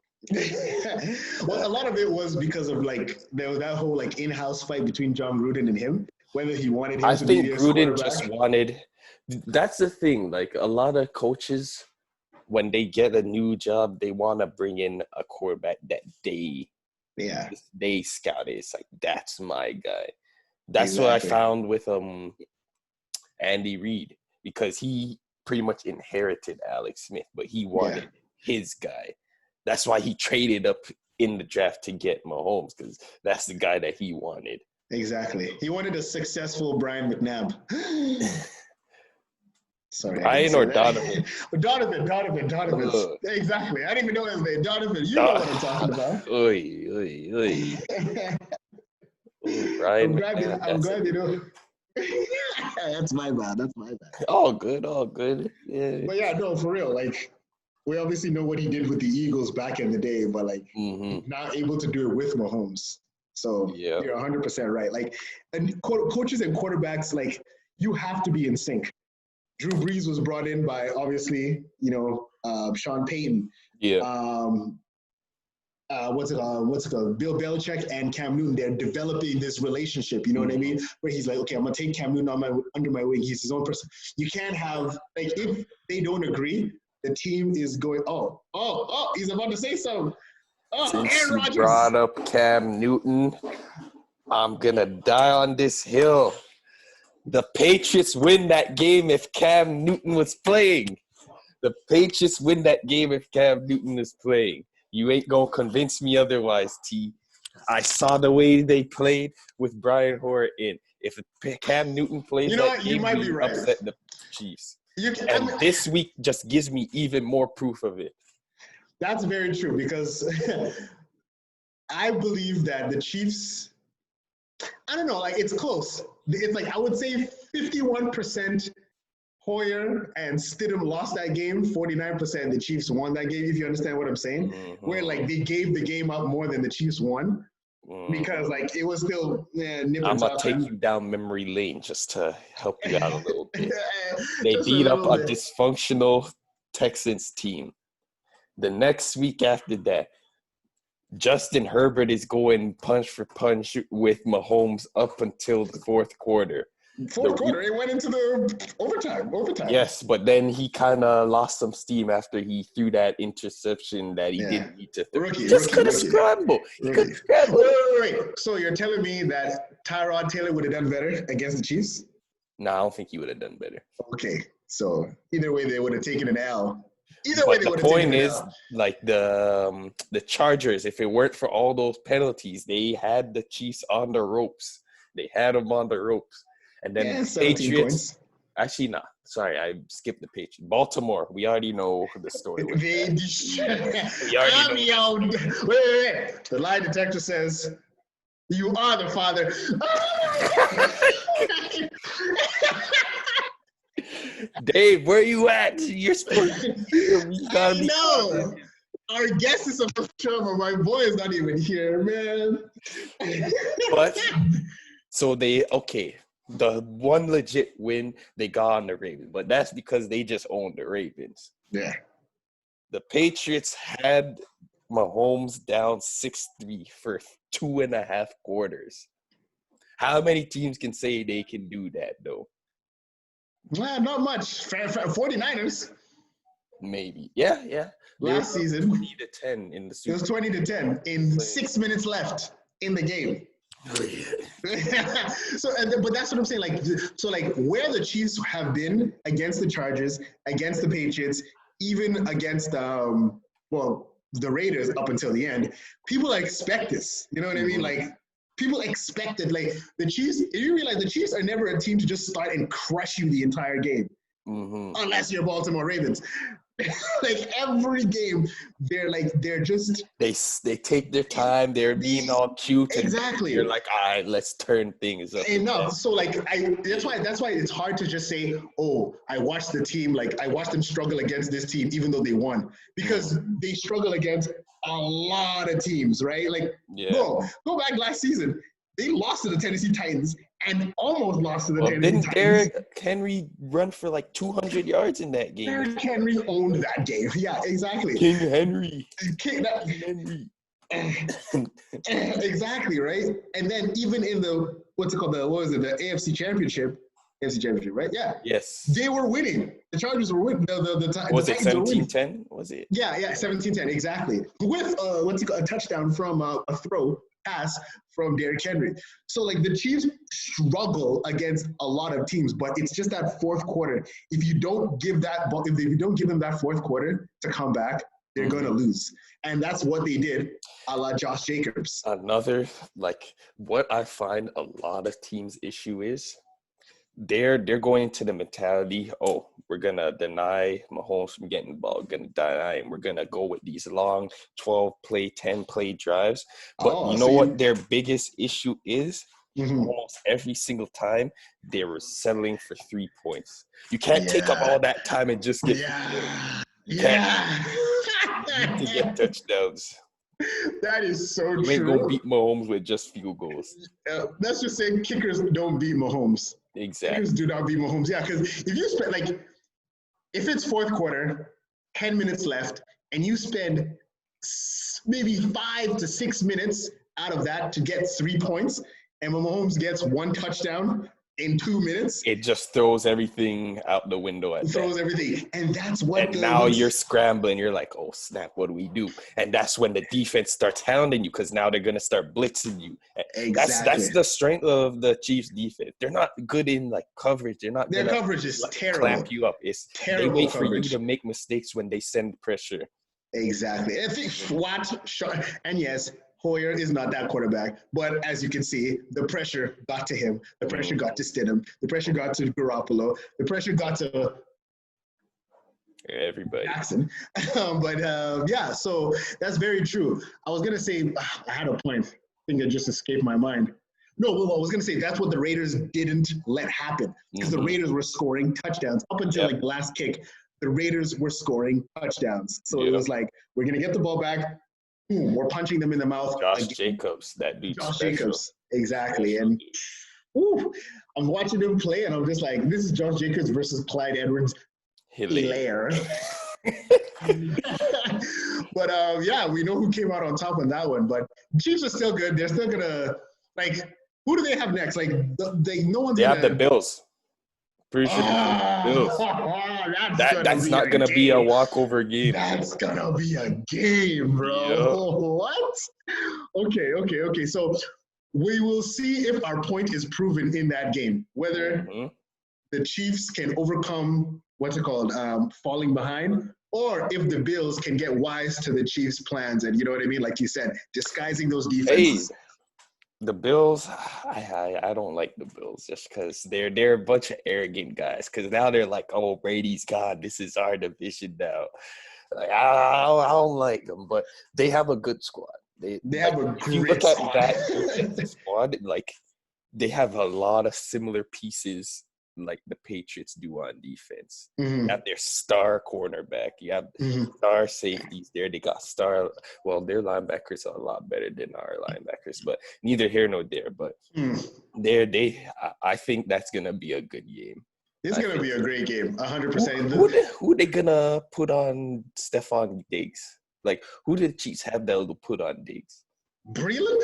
well, a lot of it was because of like there was that whole like in-house fight between John Gruden and him, whether he wanted him to be his quarterback. I think Gruden just wanted. That's the thing. Like a lot of coaches, when they get a new job, they want to bring in a quarterback that they scouted. It's like that's my guy. That's what I found with Andy Reid, because he pretty much inherited Alex Smith, but he wanted his guy. That's why he traded up in the draft to get Mahomes, because that's the guy that he wanted. Exactly. He wanted a successful Brian McNabb. Sorry. Brian or Donovan? Donovan. Exactly. I didn't even know his name. Donovan. You know what I'm talking about. Oy. Brian. I'm glad you know. That's my bad. All good. Yeah. But yeah, no, for real. Like, we obviously know what he did with the Eagles back in the day, but like, not able to do it with Mahomes. So you're 100% right. Like, and coaches and quarterbacks, like, you have to be in sync. Drew Brees was brought in by obviously, Sean Payton. Yeah. What's it called? Bill Belichick and Cam Newton. They're developing this relationship. You know what I mean? Where he's like, okay, I'm gonna take Cam Newton under my wing. He's his own person. You can't have like if they don't agree, the team is going. Oh, he's about to say something. Oh, since Aaron you Rodgers brought up Cam Newton, I'm gonna die on this hill. The Patriots win that game if Cam Newton was playing. The Patriots win that game if Cam Newton is playing. You ain't gonna convince me otherwise, T. I saw the way they played with Brian Hoyer in. If Cam Newton plays that game, you might be right. Upset the Chiefs. This week just gives me even more proof of it. That's very true because I believe that the Chiefs, I don't know, like it's close. It's like I would say 51% Hoyer and Stidham lost that game, 49% the Chiefs won that game, if you understand what I'm saying. Where like they gave the game up more than the Chiefs won because like it was still I'm going to take you down memory lane just to help you out a little bit. They beat up a dysfunctional Texans team. The next week after that, Justin Herbert is going punch for punch with Mahomes up until the fourth quarter. Fourth quarter, it went into the overtime. Yes, but then he kind of lost some steam after he threw that interception that he didn't need to throw. He just could have scrambled. He could have scrambled. Wait. So you're telling me that Tyrod Taylor would have done better against the Chiefs? No, I don't think he would have done better. Okay, so either way, they would have taken an L. But the point is, like the Chargers, if it weren't for all those penalties, they had the Chiefs on the ropes. They had them on the ropes. And then the Patriots. Actually, no. Sorry, I skipped the Patriots. Baltimore, we already know the story. Wait. The lie detector says, "You are the father." Dave, where you at? You're supposed to be here. We gotta be. No, our guest is supposed to show, but my boy is not even here, man. But so the one legit win they got on the Ravens, but that's because they just owned the Ravens. Yeah. The Patriots had Mahomes down 6-3 for 2.5 quarters. How many teams can say they can do that, though? Well, not much. 49ers. Maybe. Yeah. Last season. 20-10 in the Super Bowl. It was 20-10 in 6 minutes left in the game. But that's what I'm saying. Like where the Chiefs have been against the Chargers, against the Patriots, even against the Raiders up until the end, people expect this. You know what I mean? Like people expected, like the Chiefs. You realize the Chiefs are never a team to just start and crush you the entire game, unless you're Baltimore Ravens. Like every game, they're just they take their time. They're being all cute. Exactly. You're like, all right, let's turn things up. Enough. So that's why it's hard to just say, oh, I watched the team. Like I watched them struggle against this team, even though they won, because they struggle against a lot of teams, right? Like, bro, go back last season. They lost to the Tennessee Titans and almost lost to the Tennessee Titans. Derrick Henry run for like 200 yards in that game. Derrick Henry owned that game. Yeah, exactly. King Henry. Exactly, right? And then even in the the AFC Championship, right? Yeah. Yes. They were winning. The Chargers were winning. Was it 17-10? Was it? Yeah, 17-10, exactly. With a touchdown from a throw pass from Derrick Henry. So like the Chiefs struggle against a lot of teams, but it's just that fourth quarter. If you don't give them that fourth quarter to come back, they're going to lose. And that's what they did, a la Josh Jacobs. Another, what I find a lot of teams' issue is they're going into the mentality, oh, we're going to deny Mahomes from getting the ball, going to deny him. We're going to go with these long 12-play, 10-play drives. But you know what their biggest issue is? Almost every single time, they were settling for 3 points. You can't take up all that time and just get you need to get touchdowns. That is so true. You ain't going to beat Mahomes with just field goals. Let's just say kickers don't beat Mahomes. Exactly. Kickers do not beat Mahomes. Yeah, because if you spend, if it's fourth quarter, 10 minutes left, and you spend maybe 5 to 6 minutes out of that to get 3 points, and when Mahomes gets 1 touchdown in 2 minutes, it just throws everything out the window. Everything, and that's what. And now you're scrambling. You're like, oh snap! What do we do? And that's when the defense starts hounding you because now they're gonna start blitzing you. Exactly. That's the strength of the Chiefs' defense. They're not good in coverage. They're not. Their coverage is terrible. Clamp you up. It's terrible. They wait coverage for you to make mistakes when they send pressure. Exactly. I think and yes, Hoyer is not that quarterback, but as you can see, the pressure got to him. The pressure got to Stidham. The pressure got to Garoppolo. The pressure got to everybody. Jackson. So that's very true. I was going to say, I had a point. I think it just escaped my mind. No, I was going to say that's what the Raiders didn't let happen because the Raiders were scoring touchdowns up until the last kick. The Raiders were scoring touchdowns. So it was like, we're going to get the ball back. We're punching them in the mouth. Josh Jacobs, that dude. Josh Jacobs, exactly. And I'm watching him play, and I'm just like, this is Josh Jacobs versus Clyde Edwards-Helaire. But yeah, we know who came out on top on that one. But Chiefs are still good. They're still gonna like. Who do they have next? Like no one's They gonna. have the Bills. Pretty sure Bills. That's not gonna be a walkover game. That's gonna be a game, bro. Yep. What? Okay. So we will see if our point is proven in that game. Whether the Chiefs can overcome falling behind, or if the Bills can get wise to the Chiefs' plans and, you know what I mean, like you said, disguising those defenses. Hey, the Bills, I don't like the Bills just because they're a bunch of arrogant guys. Because now they're like, oh, Brady's gone. This is our division now. Like, I don't like them, but they have a good squad. They have a great. If you look at that squad, like they have a lot of similar pieces like the Patriots do on defense. You have their star cornerback. You have star safeties there. They got their linebackers are a lot better than our linebackers, but neither here nor there. But I think that's going to be a good game. It's going to be a great game, 100%. Who they going to put on Stephon Diggs? Like, who did the Chiefs have that will put on Diggs? Breland?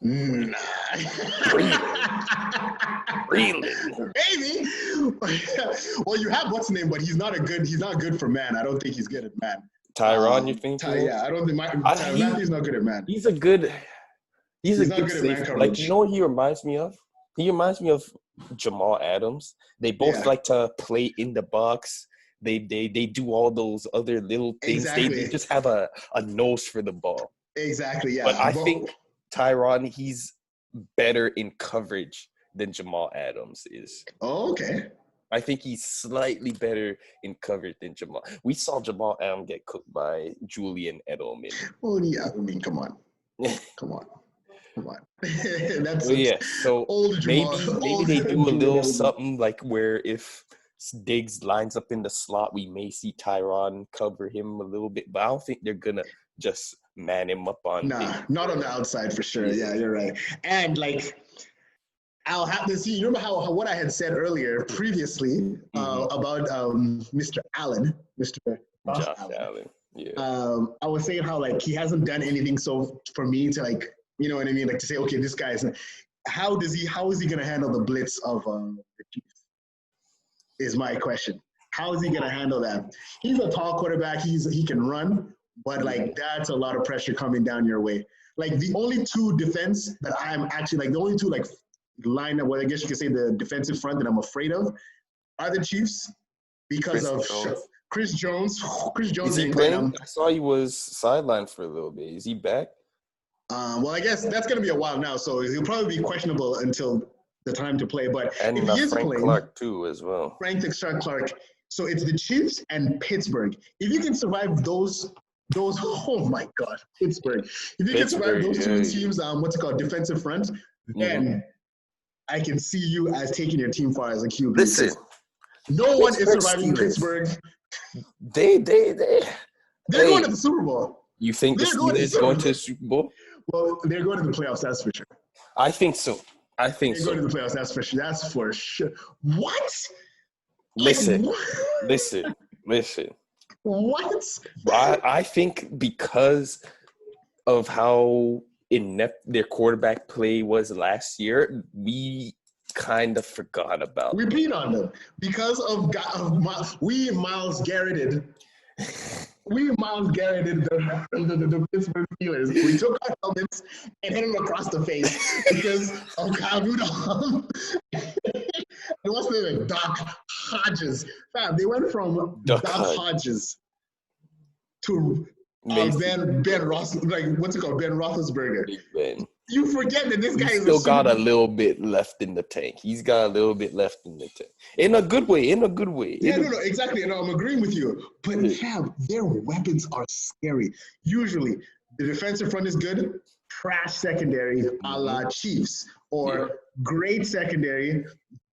Nah. Breland. Maybe. Well, you have what's his name, but he's not good for man. I don't think he's good at man. Tyron, you think? Yeah, I don't think Matthew's not good at man. He's a good safety. Like, you know what he reminds me of? He reminds me of Jamal Adams. They both like to play in the box. They do all those other little things. Exactly. They just have a nose for the ball. Exactly, yeah. But I think Tyron, he's better in coverage than Jamal Adams is. Oh, okay. I think he's slightly better in coverage than Jamal. We saw Jamal Adams get cooked by Julian Edelman. Well, yeah, I mean, come on. Come on. That's so old Jamal, maybe they do a little something like where if Diggs lines up in the slot, we may see Tyron cover him a little bit, but I don't think they're gonna just man him up on. Nah, not on the outside for sure. Yeah, you're right. And like, I'll have to see. You remember what I had said earlier previously about Mr. Allen, Mr. Josh Allen. Yeah. I was saying how like he hasn't done anything so for me to like, you know what I mean, like to say, okay, this guy's. How is he gonna handle the blitz of the Chiefs? Is my question. How is he gonna handle that? He's a tall quarterback. He can run, but like that's a lot of pressure coming down your way. Like the only two defense that I'm actually like the only two like line of what I guess you could say the defensive front that I'm afraid of are the Chiefs because Chris Jones. Chris Jones. Is he playing? I saw he was sidelined for a little bit. Is he back? Well, I guess that's going to be a while now, so he'll probably be questionable until the time to play. But and if he is Frank playing, Clark too as well. Frank Clark. So it's the Chiefs and Pittsburgh. If you can survive those. Oh my God, Pittsburgh! If you can survive those two teams, defensive front, then I can see you as taking your team far as a QB. Listen, no one is surviving Pittsburgh. They're going to the Super Bowl. You think the Steelers going to the Super Bowl? Well, they're going to the playoffs. That's for sure. I think so. They're going to the playoffs. That's for sure. What? Listen. What? I think because of how inept their quarterback play was last year, we kind of forgot about. We beat on them because of Myles Garretted. We Myles Garretted the Pittsburgh Steelers. We took our helmets and hit them across the face because of Kyle Rudolph. And what's the name? Doc Hodges. Fam, they went from Doc Hodges to Ben Ross, like what's it called? Ben Roethlisberger. Big Ben. You forget that this guy is still got a little bit left in the tank. He's got a little bit left in the tank. In a good way. Yeah, no, exactly. And I'm agreeing with you. But fam, their weapons are scary. Usually, the defensive front is good. Trash secondary, a la Chiefs, or great secondary,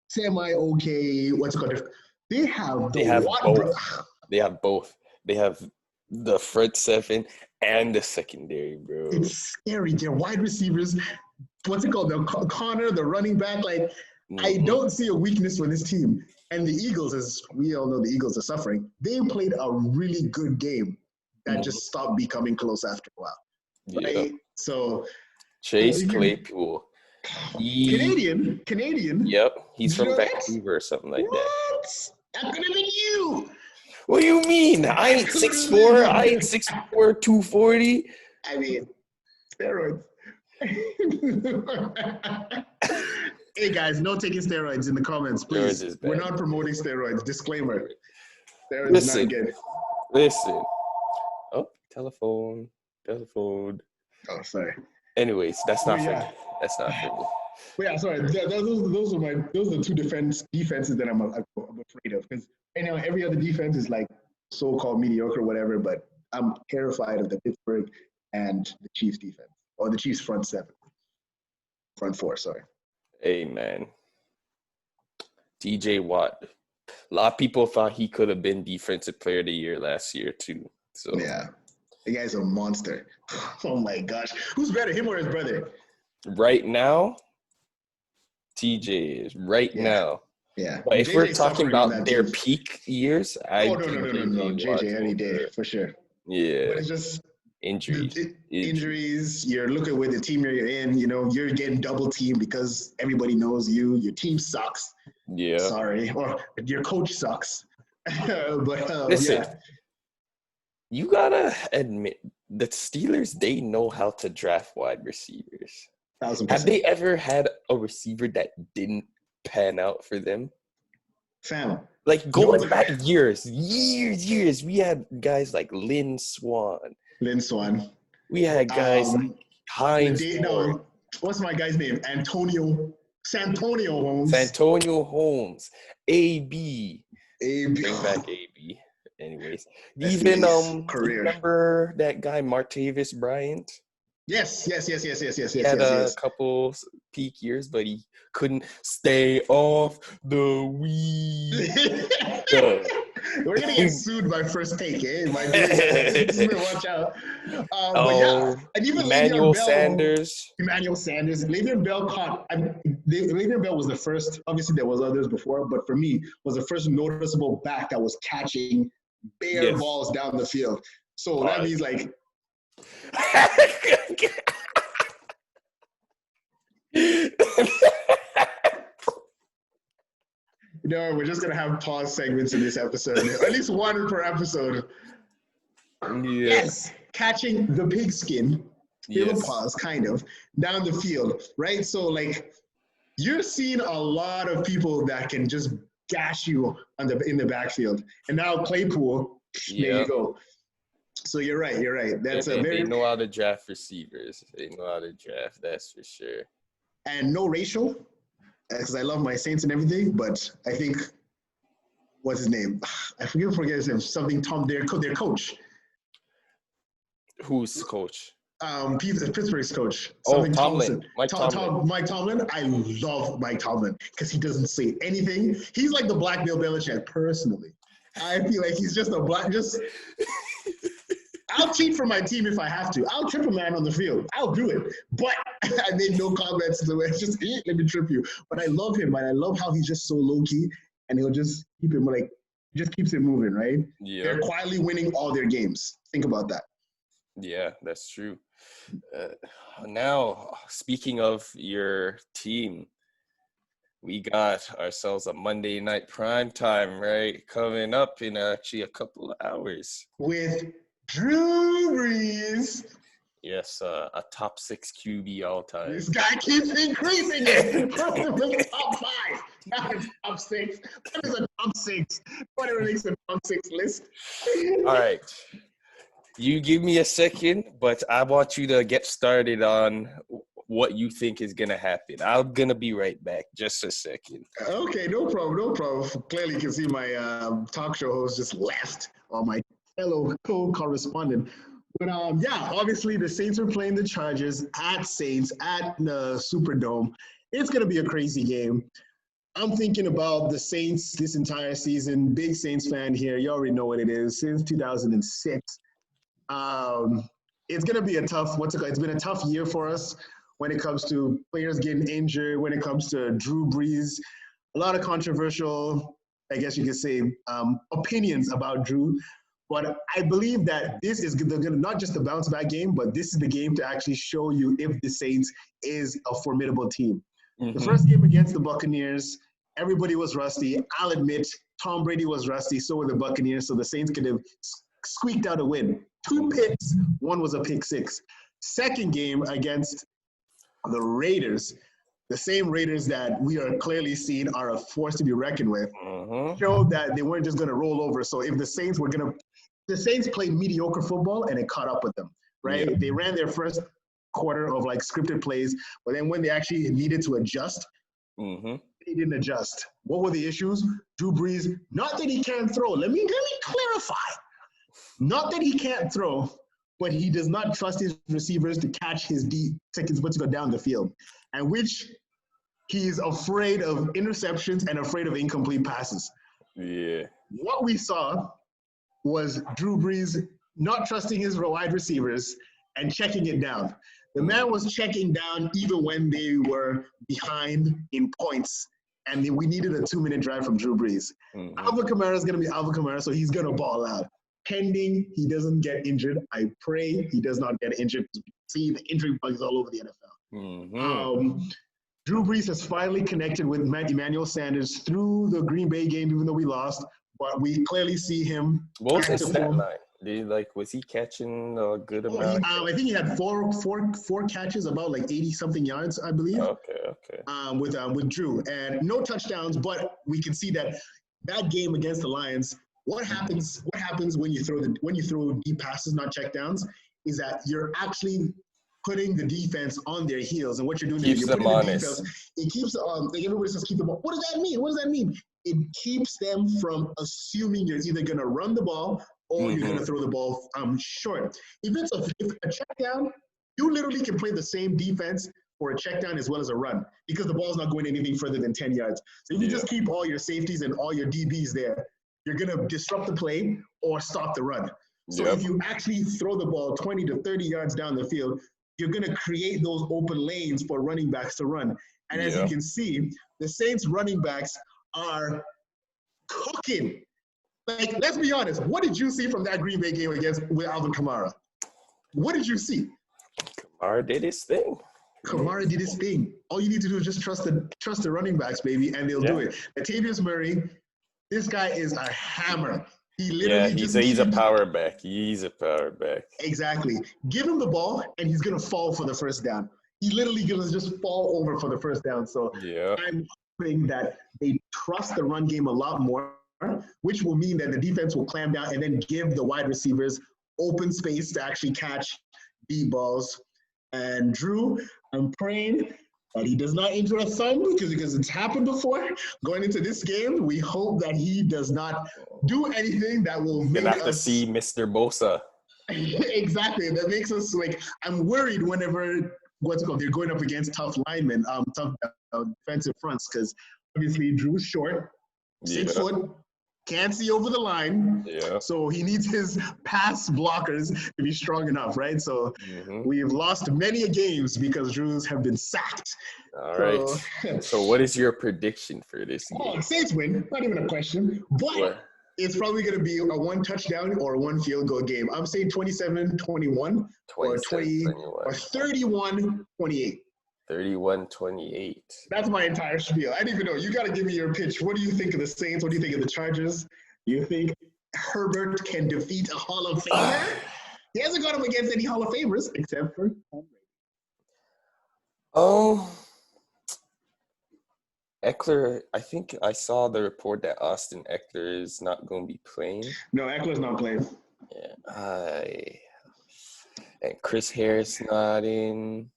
semi-okay. What's it called? They have both. They have the front seven and the secondary, bro. It's scary. Their wide receivers, what's it called? The Connor, the running back, like I don't see a weakness for this team. And the Eagles, as we all know, the Eagles are suffering. They played a really good game that just stopped becoming close after a while. Right? Yep. So Chase Claypool. Canadian. Yep. He's Did you from know Vancouver or something like that. What? That could have been you. What do you mean? I ain't 6'4". I ain't 6'4", 240. I mean, steroids. Hey guys, no taking steroids in the comments, please. We're not promoting steroids. Disclaimer. Steroids is not good. Listen. Oh, telephone. Oh, sorry. Anyways, that's not for me. That's not for me. But yeah, sorry. Those are the two defenses that I'm afraid of, because right now every other defense is like so-called mediocre, whatever. But I'm terrified of the Pittsburgh and the Chiefs defense, or the Chiefs front four. Sorry. Hey man, TJ Watt. A lot of people thought he could have been Defensive Player of the Year last year too. So yeah, the guy's a monster. Oh my gosh, who's better, him or his brother? Right now, TJ is now. Yeah. But if we're talking about their peak years, no. JJ any day for sure. Yeah. But it's just injuries. Injuries. You're looking with the team you're in. You know, you're getting double teamed because everybody knows you. Your team sucks. Yeah. Sorry, or your coach sucks. But listen, you gotta admit the Steelers. They know how to draft wide receivers. 1,000%. Have they ever had a receiver that didn't pan out for them? Fam. Like going back years, we had guys like Lynn Swan. We had guys like Hines. What's my guy's name? Santonio Holmes. AB. Bring back AB. Anyways, even remember that guy Martavis Bryant? Yes. He had a couple peak years, but he couldn't stay off the weed. We're gonna get sued by First Take, eh? Watch out. But yeah, and even Emmanuel Sanders. Le'Veon Bell caught. Le'Veon Bell was the first. Obviously, there was others before, but for me, was the first noticeable back that was catching bare balls down the field. So that means like. We're just gonna have pause segments in this episode. At least one per episode. Yeah. Yes, catching the pigskin. Pause, kind of down the field, right? So like, you're seeing a lot of people that can just gash you in the backfield, and now Claypool. There you go. So you're right. That's they know how to draft receivers. They know how to draft. That's for sure. And no racial, because I love my Saints and everything, but I think what's his name? I forget his name. Something Tom. Their coach. Who's coach? Pittsburgh's coach. Tomlin. Mike Tomlin. I love Mike Tomlin because he doesn't say anything. He's like the Black Bill Belichick personally. I feel like he's just I'll cheat for my team if I have to. I'll trip a man on the field. I'll do it. But I made no comments to it. Just let me trip you. But I love him, and I love how he's just so low key, and he'll just keep him just keeps it moving, right? Yeah. They're quietly winning all their games. Think about that. Yeah, that's true. Now, speaking of your team, we got ourselves a Monday night prime time, right? Coming up in actually a couple of hours. With Drew Brees. Yes, a top 6 QB all time. This guy keeps increasing it. Top 5. Now it's top 6. What is a top 6? Whatever makes a top 6 list. All right. You give me a second, but I want you to get started on what you think is going to happen. I'm going to be right back. Just a second. Okay, no problem. Clearly you can see my talk show host just left, or my fellow co-correspondent. But obviously the Saints are playing the Chargers at the Superdome. It's going to be a crazy game. I'm thinking about the Saints this entire season. Big Saints fan here. You already know what it is. Since 2006. It's going to be it's been a tough year for us. when it comes to players getting injured, when it comes to Drew Brees. A lot of controversial, I guess you could say, opinions about Drew. But I believe that this is not just a bounce back game, but this is the game to actually show you if the Saints is a formidable team. Mm-hmm. The first game against the Buccaneers, everybody was rusty. I'll admit, Tom Brady was rusty, so were the Buccaneers, so the Saints could have squeaked out a win. 2 picks, one was a pick six. Second game against the Raiders, the same Raiders that we are clearly seeing are a force to be reckoned with, showed that they weren't just going to roll over. So if the Saints played mediocre football and it caught up with them, right? Yeah. They ran their first quarter of like scripted plays, but then when they actually needed to adjust, they didn't adjust. What were the issues? Drew Brees, not that he can't throw. Let me clarify. Not that he can't throw, but he does not trust his receivers to catch his to go down the field, and which he's afraid of interceptions and afraid of incomplete passes. Yeah. What we saw was Drew Brees not trusting his wide receivers and checking it down. The man was checking down even when they were behind in points, and we needed a 2-minute drive from Drew Brees. Alvin Kamara is going to be Alvin Kamara, so he's going to ball out. Pending he doesn't get injured. I pray he does not get injured. See, the injury bugs all over the NFL. Drew Brees has finally connected with Emmanuel Sanders through the Green Bay game, even though we lost. But we clearly see him. What was his stat line? Was he catching a good amount? I think he had four catches, about like 80-something yards, I believe. Okay. With Drew, and no touchdowns. But we can see that game against the Lions. What happens when you throw deep passes, not checkdowns, is that you're actually putting the defense on their heels, and what you're doing is you're putting the defense. It keeps like everybody says keep the ball. What does that mean? What does that mean? It keeps them from assuming you're either going to run the ball or you're going to throw the ball short. If a check down, you literally can play the same defense for a check down as well as a run because the ball's not going anything further than 10 yards. So if you just keep all your safeties and all your DBs there, you're going to disrupt the play or stop the run. So if you actually throw the ball 20 to 30 yards down the field, you're going to create those open lanes for running backs to run. And as you can see, the Saints running backs are cooking. Like, let's be honest. What did you see from that Green Bay game with Alvin Kamara? What did you see? Kamara did his thing. Kamara did his thing. All you need to do is just trust the running backs, baby, and they'll do it. Latavius Murray, this guy is a hammer. He literally he's a power back. He's a power back. Exactly. Give him the ball, and he's going to fall for the first down. He literally going to just fall over for the first down. So I'm hoping that they trust the run game a lot more, which will mean that the defense will clamp down and then give the wide receivers open space to actually catch deep balls. And Drew, I'm praying that he does not injure a thumb because it's happened before. Going into this game, we hope that he does not do anything that will make us... You'll have to see Mr. Bosa. Exactly. That makes us like... I'm worried whenever, they're going up against tough linemen, tough defensive fronts, because obviously Drew's short, 6 foot, can't see over the line. So he needs his pass blockers to be strong enough, right? So we've lost many games because Drews have been sacked. All right. So what is your prediction for this game? Saints win. Not even a question. But it's probably going to be a 1 touchdown or 1 field goal game. I'm saying 27-21 or 31-28. 31-28. That's my entire spiel. I didn't even know. You got to give me your pitch. What do you think of the Saints? What do you think of the Chargers? You think Herbert can defeat a Hall of Famer? He hasn't got him against any Hall of Famers except for Tom Brady. Eckler, I think I saw the report that Austin Eckler is not going to be playing. No, Eckler's not playing. Yeah. And Chris Harris not in.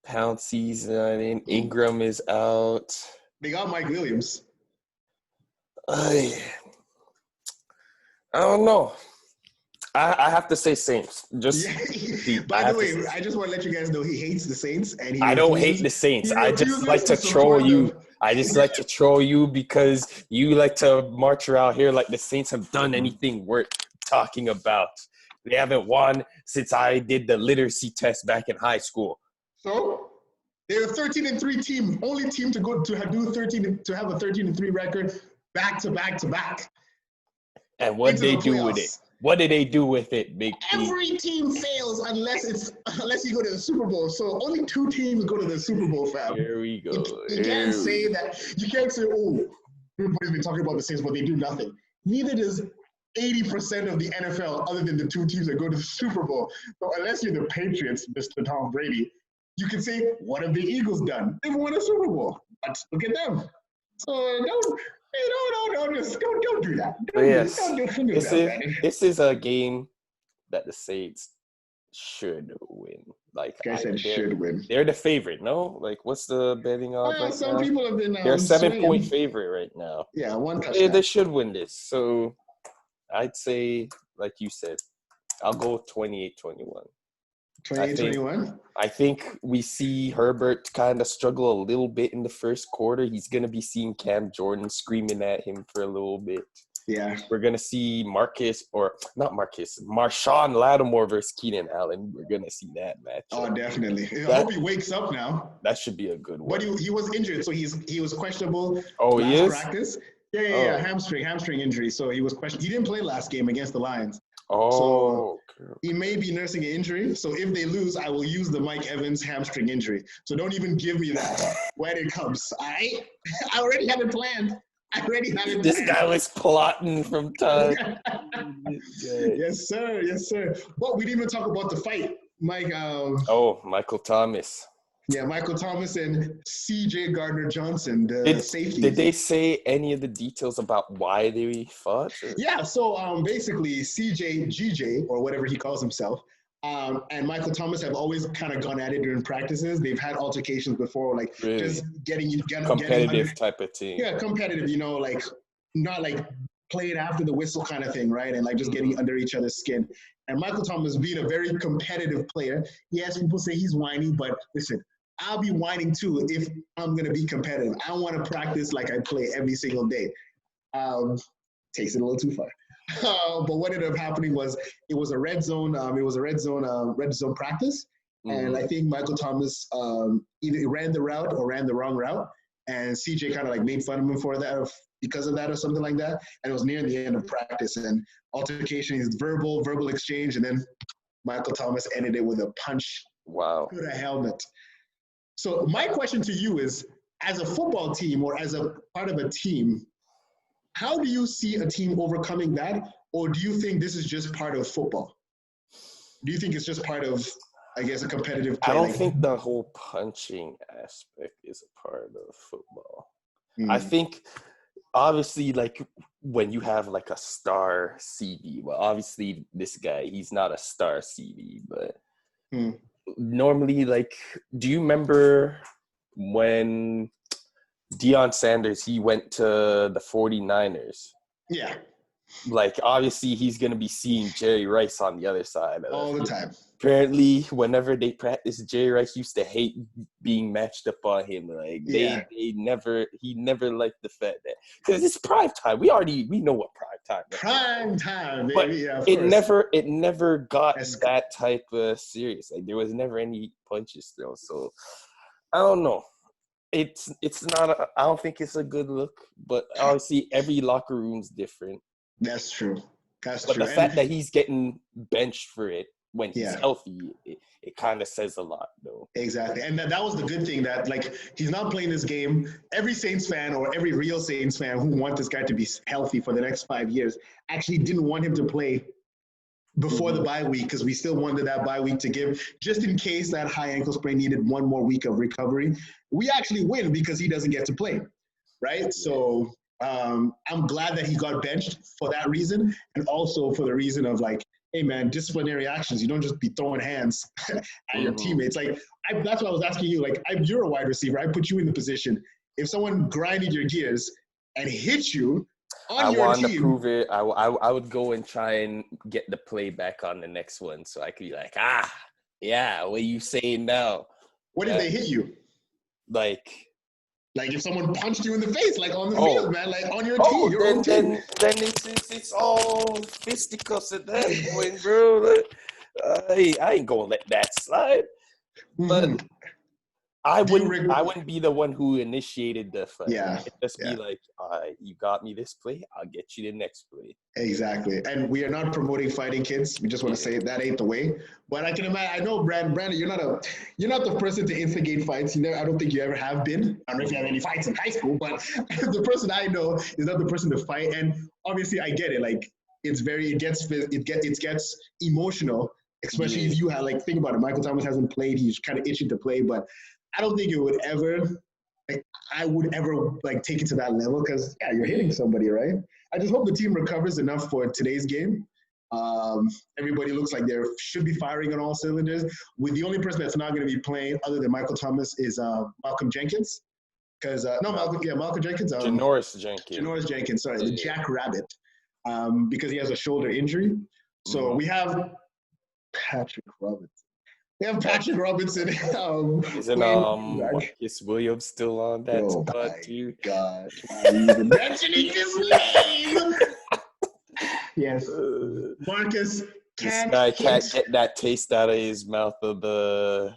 Pouncey's not in. Ingram is out. They got Mike Williams. I don't know. I have to say Saints. By the way, I just want to let you guys know he hates the Saints. And I don't hate the Saints. I just like to troll you. I just like to troll you because you like to march around here like the Saints have done anything worth talking about. They haven't won since I did the literacy test back in high school. So they're a 13-3 team, only team to go to have a 13-3 record back to back to back. And what they do with it? What did they do with it, Big T? Every team fails unless you go to the Super Bowl. So only 2 teams go to the Super Bowl, fam. Here we go. You can't say that. You can't say, oh, everybody's been talking about the Saints, but they do nothing. Neither does 80% of the NFL, other than the 2 teams that go to the Super Bowl. So unless you're the Patriots, Mr. Tom Brady, you can say, what have the Eagles done? They've won a Super Bowl. But look at them. So don't do that. This is a game that the Saints should win. Like I said, should win. They're the favorite, no? Like, what's the betting odds right some now? People have been. They're a 7-point favorite right now. Yeah, 1 touchdown. They should win this. So I'd say, like you said, I'll go 28-21. 28-21? I think we see Herbert kind of struggle a little bit in the first quarter. He's going to be seeing Cam Jordan screaming at him for a little bit. Yeah. We're going to see Marshawn Lattimore versus Keenan Allen. We're going to see that match. Oh, definitely. I hope he wakes up now. That should be a good one. But he was injured, so he was questionable. He is? Practice. Yeah. Hamstring injury. So he was questionable. He didn't play last game against the Lions. So he may be nursing an injury. So if they lose, I will use the Mike Evans hamstring injury. So don't even give me that when it comes. I already have it planned. This guy was plotting from time. Yes, sir. Well, we didn't even talk about the fight, Mike. Michael Thomas. Yeah, Michael Thomas and C.J. Gardner-Johnson, the safety. Did they say any of the details about why they fought? Or? Yeah, so basically C.J. G.J., or whatever he calls himself, and Michael Thomas have always kind of gone at it during practices. They've had altercations before, like just getting competitive type of thing. Yeah, competitive, like not like playing after the whistle kind of thing, right? And like just getting under each other's skin. And Michael Thomas being a very competitive player, yes, people say he's whiny, but listen, I'll be whining too if I'm going to be competitive. I don't want to practice like I play every single day. Takes it a little too far. But what ended up happening was it was a red zone practice. Mm-hmm. And I think Michael Thomas either ran the route or ran the wrong route. And CJ kind of like made fun of him for that because of that or something like that. And it was near the end of practice and altercation is verbal exchange. And then Michael Thomas ended it with a punch to the helmet. So my question to you is, as a football team or as a part of a team, how do you see a team overcoming that? Or do you think this is just part of football? Do you think it's just part of, I guess, a competitive play? I don't think the whole punching aspect is a part of football. I think, obviously, like, when you have, like, a star CV, well, obviously, this guy, he's not a star CV, but normally, like, do you remember when Deion Sanders, he went to the 49ers? Yeah. Like, obviously, he's going to be seeing Jerry Rice on the other side. All the time. Apparently, whenever they practice, Jerry Rice used to hate being matched up on him. Like, he never liked the fact that, because it's prime time. We know what prime time is. Prime time, baby. But yeah, it never got that type of serious. Like, there was never any punches thrown. So, I don't know. It's not. I don't think it's a good look. But obviously, every locker room's different. That's true. But the fact that he's getting benched for it when he's healthy, it kind of says a lot, though. Exactly. And that was the good thing, that, like, he's not playing this game. Every Saints fan or every real Saints fan who wants this guy to be healthy for the next 5 years actually didn't want him to play before the bye week, because we still wanted that bye week to give, just in case that high ankle sprain needed one more week of recovery. We actually win because he doesn't get to play, right? So I'm glad that he got benched for that reason, and also for the reason of, like, hey, man, disciplinary actions. You don't just be throwing hands at your teammates. Like, that's what I was asking you. Like, you're a wide receiver. I put you in the position. If someone grinded your gears and hit you on your team. I want to prove it. I would go and try and get the play back on the next one, so I could be like, yeah, what are you saying now? What if they hit you? Like if someone punched you in the face, like on the field, man, like on your team, your own team. Then it's all fisticuffs at that point, bro. I ain't gonna let that slide. But I wouldn't be the one who initiated the fight. Yeah. It'd just be like, you got me this play, I'll get you the next play. Exactly. And we are not promoting fighting kids. We just want to say that ain't the way. But I can imagine. I know, Brandon, you're not the person to instigate fights. I don't think you ever have been. I don't know if you have any fights in high school, but the person I know is not the person to fight. And obviously, I get it. Like it gets emotional, especially if you have think about it. Michael Thomas hasn't played. He's kind of itching to play, but I don't think it would ever. I would ever take it to that level because you're hitting somebody, right? I just hope the team recovers enough for today's game. Everybody looks like they should be firing on all cylinders. With the only person that's not going to be playing other than Michael Thomas is Malcolm Jenkins. Because Malcolm Jenkins. Janoris Jenkins. Sorry, the Jackrabbit. Because he has a shoulder injury. So we have Patrick Robinson. Isn't Marcus Williams still on that spot too? God, I'm even mentioning his name. Yes, Marcus. This guy can't get that taste out of his mouth of the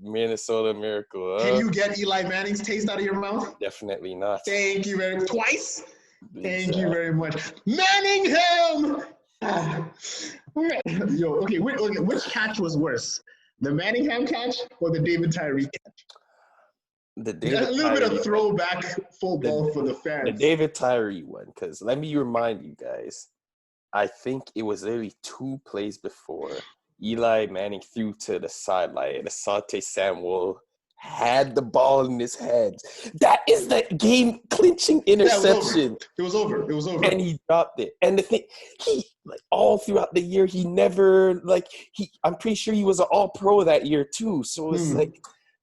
Minnesota Miracle. Can you get Eli Manning's taste out of your mouth? Definitely not. Thank you very much. Twice. Thank you very much, Manningham. Yo, okay, which catch was worse? The Manningham catch or the David Tyree catch? A little bit of throwback football for the fans. The David Tyree one, because let me remind you guys, I think it was literally 2 plays before Eli Manning threw to the sideline and Asante Samuel had the ball in his hands. That is the game-clinching interception. It was over. And he dropped it. And the thing, he all throughout the year, he never I'm pretty sure he was an All-Pro that year too. So it's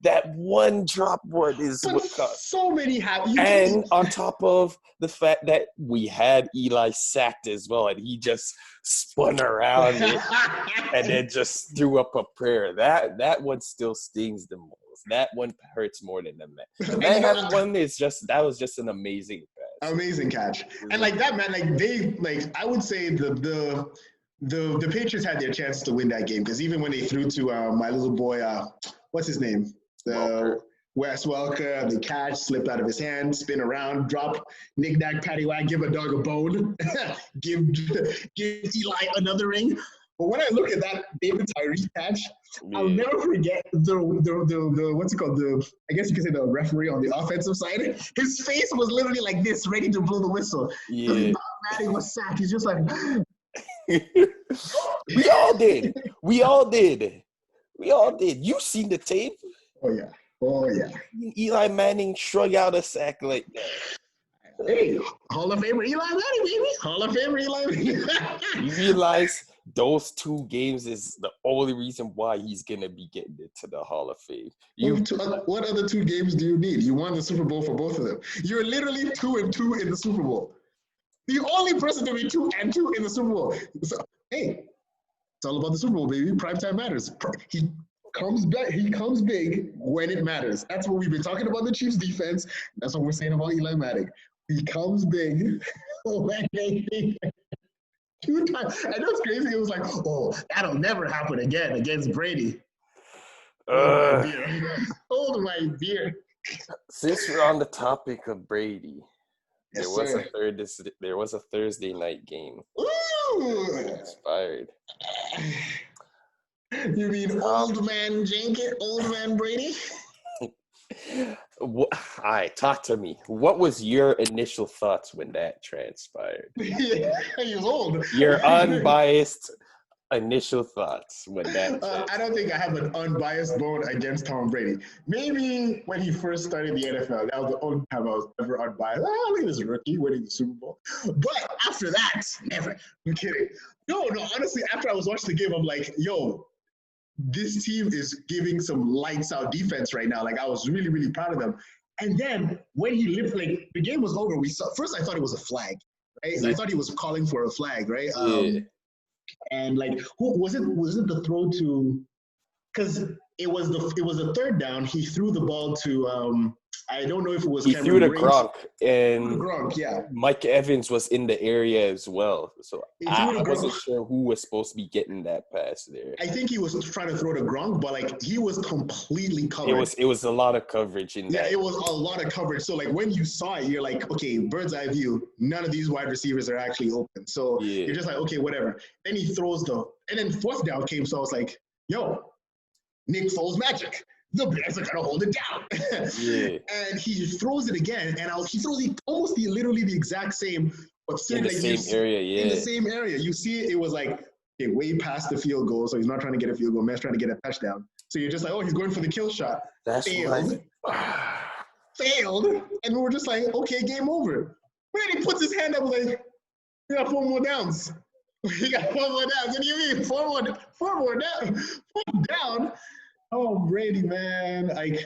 that one drop board is what cost. So many have. And on top of the fact that we had Eli sacked as well, and he just spun around it and then just threw up a prayer. That one still stings the most. That one hurts more than the man. The Manningham one that was just an amazing pass. Amazing catch. And that man, I would say the Patriots had their chance to win that game because even when they threw to my little boy, what's his name? Wes Welker, the catch slipped out of his hand, spin around, drop, knick-knack, paddywhack, give a dog a bone, give Eli another ring. But when I look at that David Tyree catch, I'll never forget the what's it called? I guess you can say the referee on the offensive side. His face was literally like this, ready to blow the whistle. Yeah. Manning was sacked. He's just like We all did. You seen the tape? Oh yeah. Eli Manning shrug out a sack like that. Hey, Hall of Famer Eli Manning, baby. Hall of Famer Eli Manning. You realize those 2 games is the only reason why he's going to be getting into the Hall of Fame. What other 2 games do you need? You won the Super Bowl for both of them. You're literally 2-2 in the Super Bowl. The only person to be 2-2 in the Super Bowl. So, hey, it's all about the Super Bowl, baby. Primetime matters. He comes back. He comes big when it matters. That's what we've been talking about the Chiefs defense. That's what we're saying about Eli Manning. He comes big when they need it. 2 times. And that's crazy. It was like, that'll never happen again against Brady. Hold my beer. Since we're on the topic of Brady, yes, there was a Thursday night game. Ooh! Inspired. You mean old man Jenkins, old man Brady? All right, talk to me. What was your initial thoughts when that transpired? He was old. Your unbiased initial thoughts when that I don't think I have an unbiased vote against Tom Brady. Maybe when he first started the NFL, that was the only time I was ever unbiased. Look at this rookie winning the Super Bowl. But after that, never. I'm kidding. No, honestly, after I was watching the game, I'm like, yo, this team is giving some lights out defense right now. I was really, really proud of them. And then when he lived, the game was over. First I thought it was a flag, right? Yeah. I thought he was calling for a flag, right? Yeah. And who was it? Was it the throw to? Because it was the 3rd down. He threw the ball to I don't know if it was he Cameron threw the Briggs. Gronk, and Gronk, yeah. Mike Evans was in the area as well. So I wasn't Gronk. sure who was supposed to be getting that pass there. I think he was trying to throw to Gronk, but like he was completely covered. It was a lot of coverage in that. Yeah, it was a lot of coverage. So like when you saw it, you're like, okay, bird's eye view. None of these wide receivers are actually open. So you're just like, okay, whatever. Then he throws and then fourth down came. So I was like, yo, Nick Foles magic. The Bears are gonna hold it down. And he throws it again, and he throws it almost literally the exact same, but in the same area. Yeah, in the same area. You see, it was like way past the field goal, so he's not trying to get a field goal. Man's trying to get a touchdown. So you're just like, oh, he's going for the kill shot. That's failed, and we were just like, okay, game over. Brady puts his hand up like, we got 4 more downs. We got 4 more downs. What do you mean 4 more down? Oh, Brady, man. Like,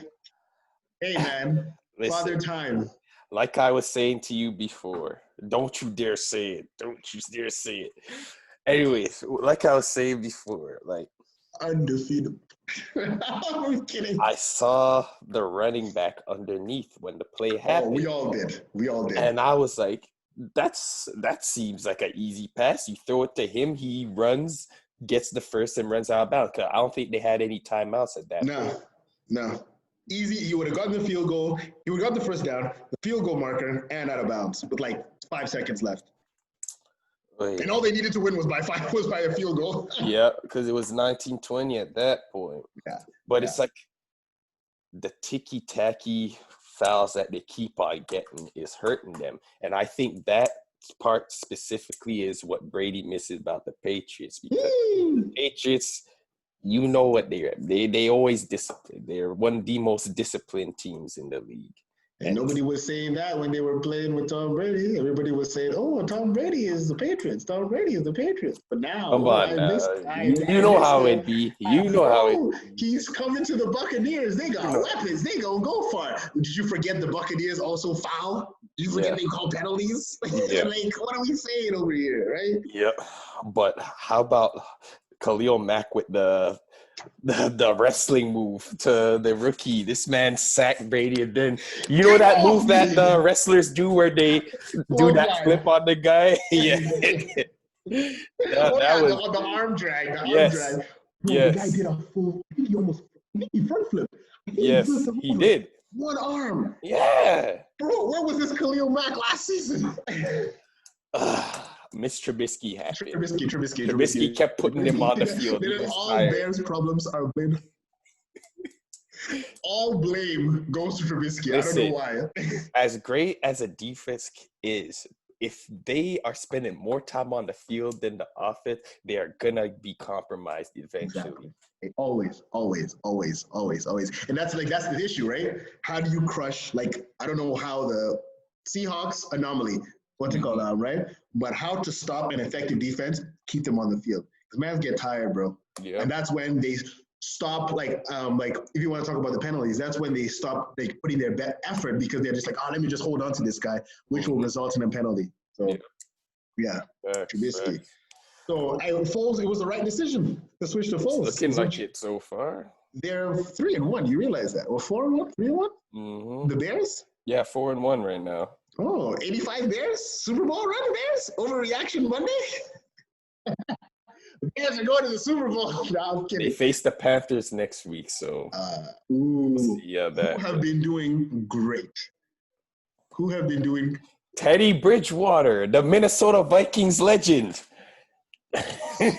hey, man. Listen, Father time. Like I was saying to you before, don't you dare say it. Don't you dare say it. Anyways, like I was saying before, like, undefeated. I'm kidding. I saw the running back underneath when the play happened. Oh, we all did. And I was like, that seems like an easy pass. You throw it to him, he runs, gets the first and runs out of bounds. Cause I don't think they had any timeouts at that point. No. Easy. You would have gotten the field goal. You would have got the first down, the field goal marker, and out of bounds with like 5 seconds left. Wait. And all they needed to win was by a field goal. Yeah, because it was 19-20 at that point. Yeah. But it's like the ticky-tacky fouls that they keep on getting is hurting them. And I think that part specifically is what Brady misses about the Patriots. Because the Patriots, you know what they always discipline. They're one of the most disciplined teams in the league. And nobody was saying that when they were playing with Tom Brady. Everybody was saying, oh, Tom Brady is the Patriots. Tom Brady is the Patriots. But now, come on, you know how it be. You know how it be. He's coming to the Buccaneers. They got weapons. They gonna go far. Did you forget the Buccaneers also foul? Did you forget they call penalties? Like, what are we saying over here, right? Yep. But how about Khalil Mack with the wrestling move to the rookie? This man sacked Brady, and then you know that move that the wrestlers do where they do that flip on the guy. that was the arm drag. Yes. The guy did a full. I think he front flip. Yes, he did. One arm. Yeah. Bro, where was this Khalil Mack last season? Miss Trubisky happened. Trubisky kept putting him on the field. All Bears' problems are blamed. All blame goes to Trubisky. Listen, I don't know why. As great as a defense is, if they are spending more time on the field than the offense, they are gonna be compromised eventually. Exactly. Always. And that's the issue, right? How do you crush? Like, I don't know how the Seahawks anomaly. What's it called, right? But how to stop an effective defense, keep them on the field. Because mans get tired, bro. Yeah. And that's when they stop, like if you want to talk about the penalties, that's when they stop like putting their best effort because they're just like, let me just hold on to this guy, which will result in a penalty. So, Trubisky. So, Foles, it was the right decision to switch to Foles. It's looking like it so far. They're 3-1. You realize that? Or 4-1, 3-1? Mm-hmm. The Bears? Yeah, 4-1 right now. Oh, 85 Bears? Super Bowl run Bears? Overreaction Monday? The Bears are going to the Super Bowl. No, I'm kidding. They face the Panthers next week, so who have been doing great. Who have been doing Teddy Bridgewater, the Minnesota Vikings legend. The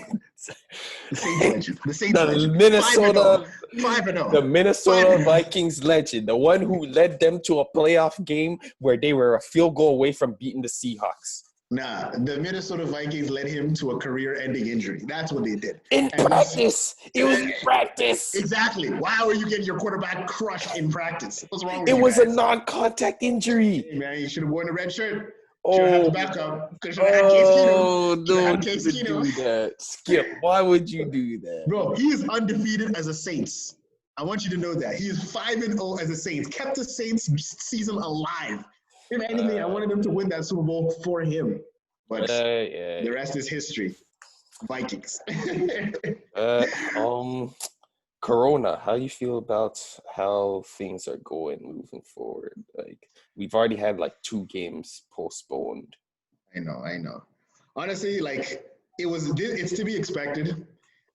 Saints legend. Minnesota 5-0. The Minnesota Vikings legend, the one who led them to a playoff game where they were a field goal away from beating the Seahawks. Nah, the Minnesota Vikings led him to a career-ending injury. That's what they did. In practice. It was in practice. Exactly. Why are you getting your quarterback crushed in practice? What's wrong with you? It was guys? A non-contact injury. Hey, man, you should have worn a red shirt. Should have had the backup. Should have had Case Keenum. Don't do that. Skip, why would you do that? Bro, he is undefeated as a Saints. I want you to know that. He is 5-0 as a Saints. Kept the Saints season alive. If anything, I wanted them to win that Super Bowl for him. But the rest is history. Vikings. Corona, how do you feel about how things are going moving forward? Like, we've already had like 2 games postponed. I know. Honestly, like it's to be expected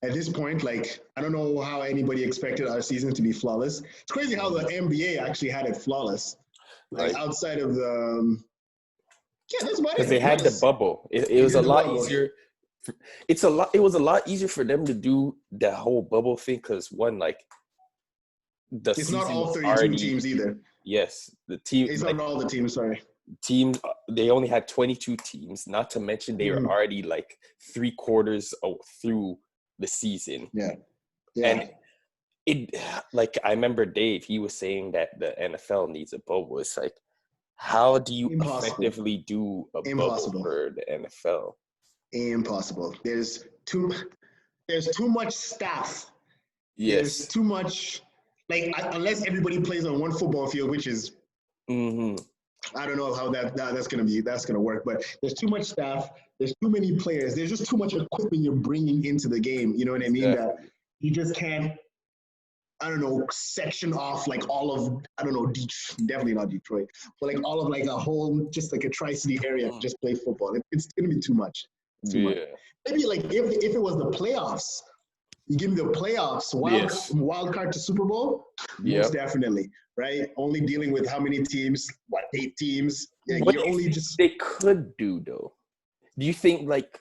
at this point. Like I don't know how anybody expected our season to be flawless. It's crazy how the NBA actually had it flawless. Like Right? outside of the, yeah, that's about Because it. they had the bubble. It was a lot easier. It was a lot easier for them to do the whole bubble thing because one, like the It's not season all was 32 already teams either. yes, the team It's like not all the teams. Sorry. teams they only had 22 teams. Not to mention they were Mhm. already like 3/4 through the season, Yeah. and Yeah. it like I remember Dave. He was saying that the NFL needs a bubble. It's like, how do you Impossible. effectively do a bubble Impossible. for the NFL? Impossible. There's too much staff. There's Yes. too much, like unless everybody plays on one football field, which is Mm-hmm. I don't know how that's gonna work. But there's too much staff. There's too many players. There's just too much equipment you're bringing into the game. You know what I mean? That Exactly. you just can't. I don't know, section off like all of I don't know, definitely not Detroit, but like all of like a whole just like a tri-city area to just play football. It's gonna be too much. Too much. Yeah. Maybe like if it was the playoffs, you give me the playoffs, Yes. wild card to Super Bowl, most Yep. definitely, right? Only dealing with how many teams? What, 8 teams? Yeah, What you're do you only think just they could do though? Do you think like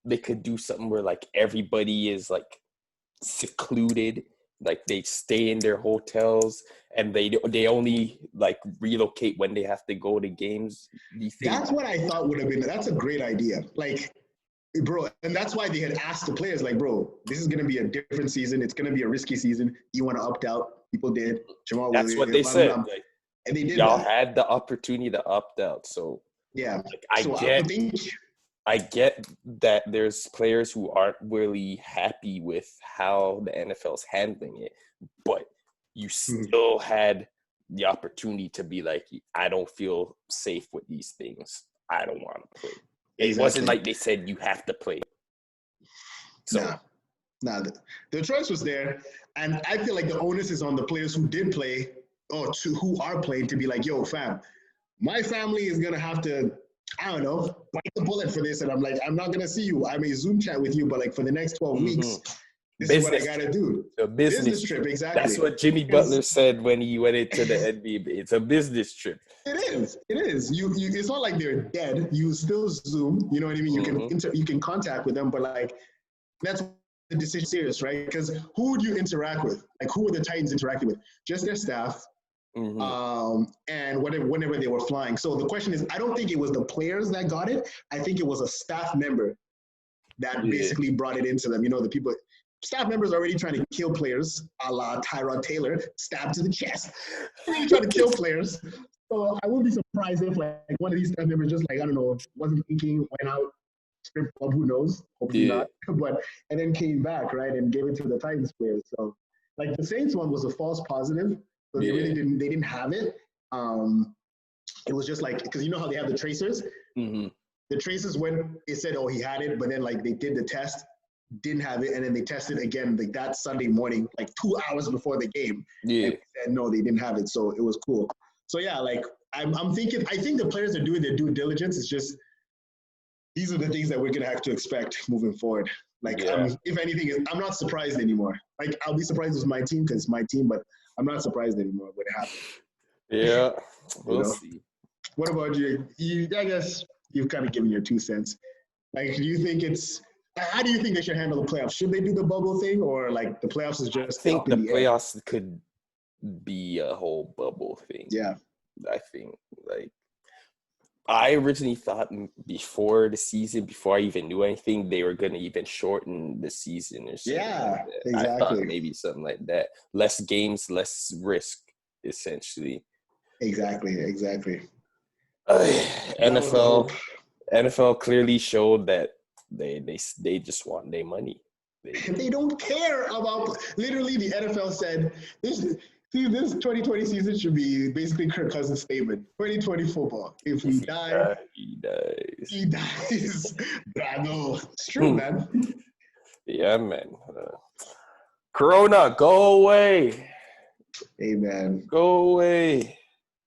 they could do something where like everybody is like secluded, like they stay in their hotels and they only like relocate when they have to go to games? Do you think? that's what I thought would have been. That's a great idea. Like, bro, and that's why they had asked the players, like, bro, this is gonna be a different season. It's gonna be a risky season. You want to opt out? People did. Jamal That's what Williams, they blah, blah, said. blah. Like, And they did y'all that. had the opportunity to opt out. So Yeah. like, So I think I get that there's players who aren't really happy with how the NFL's handling it, but you still had the opportunity to be like, I don't feel safe with these things. I don't want to play. It wasn't like they said you have to play. So nah, the choice was there, and I feel like the onus is on the players who did play or who are playing to be like, yo, fam, my family is gonna have to, I don't know, bite the bullet for this, and I'm like, I'm not gonna see you. I may Zoom chat with you, but like for the next 12 weeks, this is what I gotta do. A business trip, exactly. That's what Jimmy Butler said when he went into the NBA. It's a business trip. It is. You. It's not like they're dead. You still Zoom. You know what I mean? You can contact with them, but like that's the decision serious, right? Because who would you interact with? Like who were the Titans interacting with? Just their staff, and whenever they were flying. So the question is, I don't think it was the players that got it. I think it was a staff member that basically brought it into them. You know, the people, staff members already trying to kill players, a la Tyrod Taylor, stabbed to the chest. Really trying to kill players. So I wouldn't be surprised if like one of these staff members just like, I don't know, wasn't thinking, went out, strip club, who knows? Hopefully not. But and then came back, right, and gave it to the Titans players. So like the Saints one was a false positive. So they really didn't have it. It was just like, because you know how they have the tracers? The tracers when it said, oh, he had it, but then like they did the test, didn't have it, and then they tested again like that Sunday morning, like 2 hours before the game. And said, no, they didn't have it. So it was cool. So yeah, like I'm thinking, I think the players are doing their due diligence. It's just these are the things that we're gonna have to expect moving forward. Like, if anything, I'm not surprised anymore. Like, I'll be surprised with my team because it's my team, but I'm not surprised anymore when it happens. Yeah, we'll see. What about you? I guess you've kind of given your 2 cents. Like, do you think how do you think they should handle the playoffs? Should they do the bubble thing, or like the playoffs is just I think the air? playoffs could be a whole bubble thing. Yeah. I think like I originally thought before the season, before I even knew anything, they were going to even shorten the season or something. Yeah, exactly. I thought maybe something like that. Less games, less risk, essentially. Exactly. NFL clearly showed that they just want their money. They don't care about, literally the NFL said this 2020 season should be basically Kirk Cousins' statement. 2020 football. If we die, he dies. He dies. Bravo. It's true, man. Yeah, man. Corona, go away. Amen. Go away.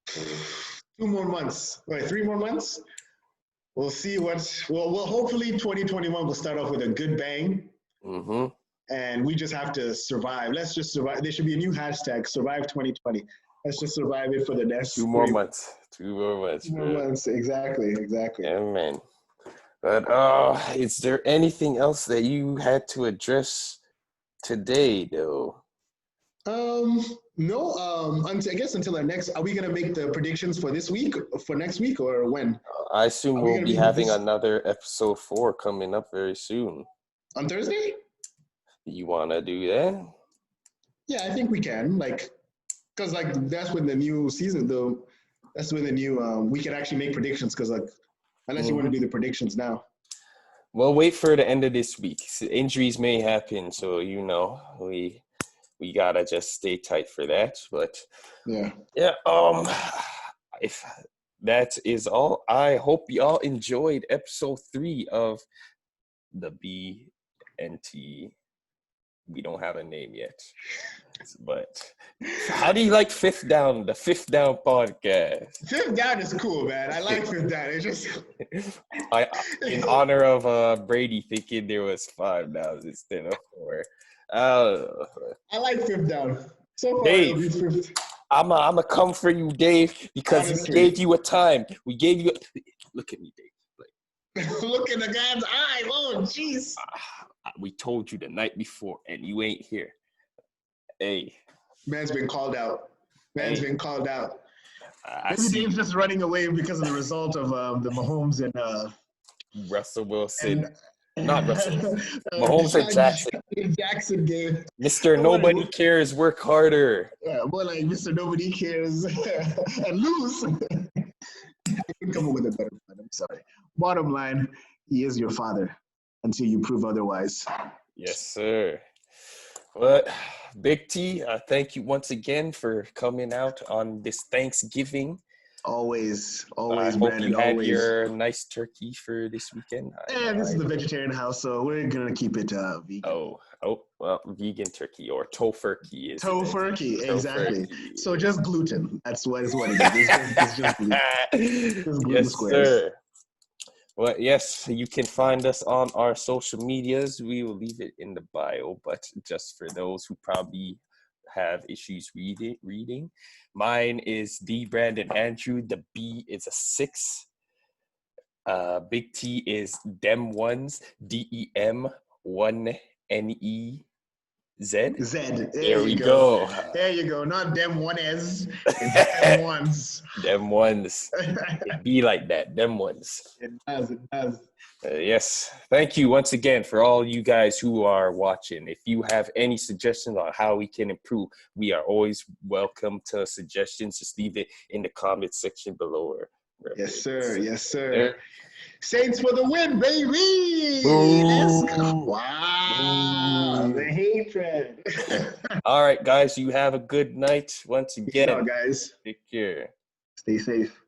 2 more months. Wait, 3 more months? We'll see what. Well, hopefully 2021 will start off with a good bang. Mm-hmm. And we just have to survive. Let's just survive. There should be a new hashtag, Survive 2020. Let's just survive it for the next 2 more months. 2 more months. 2 more months. Exactly. Yeah, man. But is there anything else that you had to address today, though? No. I guess until our next. Are we gonna make the predictions for this week, for next week, or when? I assume we'll be having another episode 4 coming up very soon. On Thursday? You wanna do that? Yeah, I think we can. Cause that's when the new season, though. That's when the new we can actually make predictions. Cause unless you want to do the predictions now. Well, wait for the end of this week. Injuries may happen, so we gotta just stay tight for that. But yeah. If that is all, I hope y'all enjoyed episode 3 of the BNT. We don't have a name yet, but how do you like Fifth Down? The Fifth Down podcast. Fifth Down is cool, man. I like Fifth Down. It's just in honor of Brady thinking there was 5 downs instead of 4. I like Fifth Down. So far, Dave, it'll be fifth. I'm a come for you, Dave, because Honestly. we gave you a time. We gave you. Look at me, Dave. Look in the guy's eye. Oh, jeez. We told you the night before, and you ain't here. Hey. Man's been called out. Been called out. Maybe Dave's just running away because of the result of the Mahomes and Russell Wilson. Not Russell. Mahomes and Jackson. Jackson game. Mr. Nobody Cares, work harder. Yeah, more like Mr. Nobody Cares and lose. I couldn't come up with a better one. I'm sorry. Bottom line, he is your father until you prove otherwise. Yes, sir. But Big T, thank you once again for coming out on this Thanksgiving. Always, I hope Brandon, you had always. your nice turkey for this weekend. Yeah, this is the vegetarian house, so we're gonna keep it vegan. Oh, well, vegan turkey or tofurkey is tofurkey, exactly. So just gluten. That's what it is. It's just gluten. Just gluten yes, squares. Sir. Well, yes, you can find us on our social medias. We will leave it in the bio, but just for those who probably have issues reading. Mine is D Brandon Andrew. The B is a 6. Big T is Dem Ones. DEM1NEZ. There we go. There you go. Not Dem Ones. It's Dem Ones. Dem Ones. It be like that. Dem Ones. It does. Yes. Thank you once again for all you guys who are watching. If you have any suggestions on how we can improve, we are always welcome to suggestions. Just leave it in the comment section below. Yes, sir. Yes, sir. Saints for the win, baby! Wow. The hatred. All right, guys. You have a good night once again. Peace out, guys. Take care. Stay safe.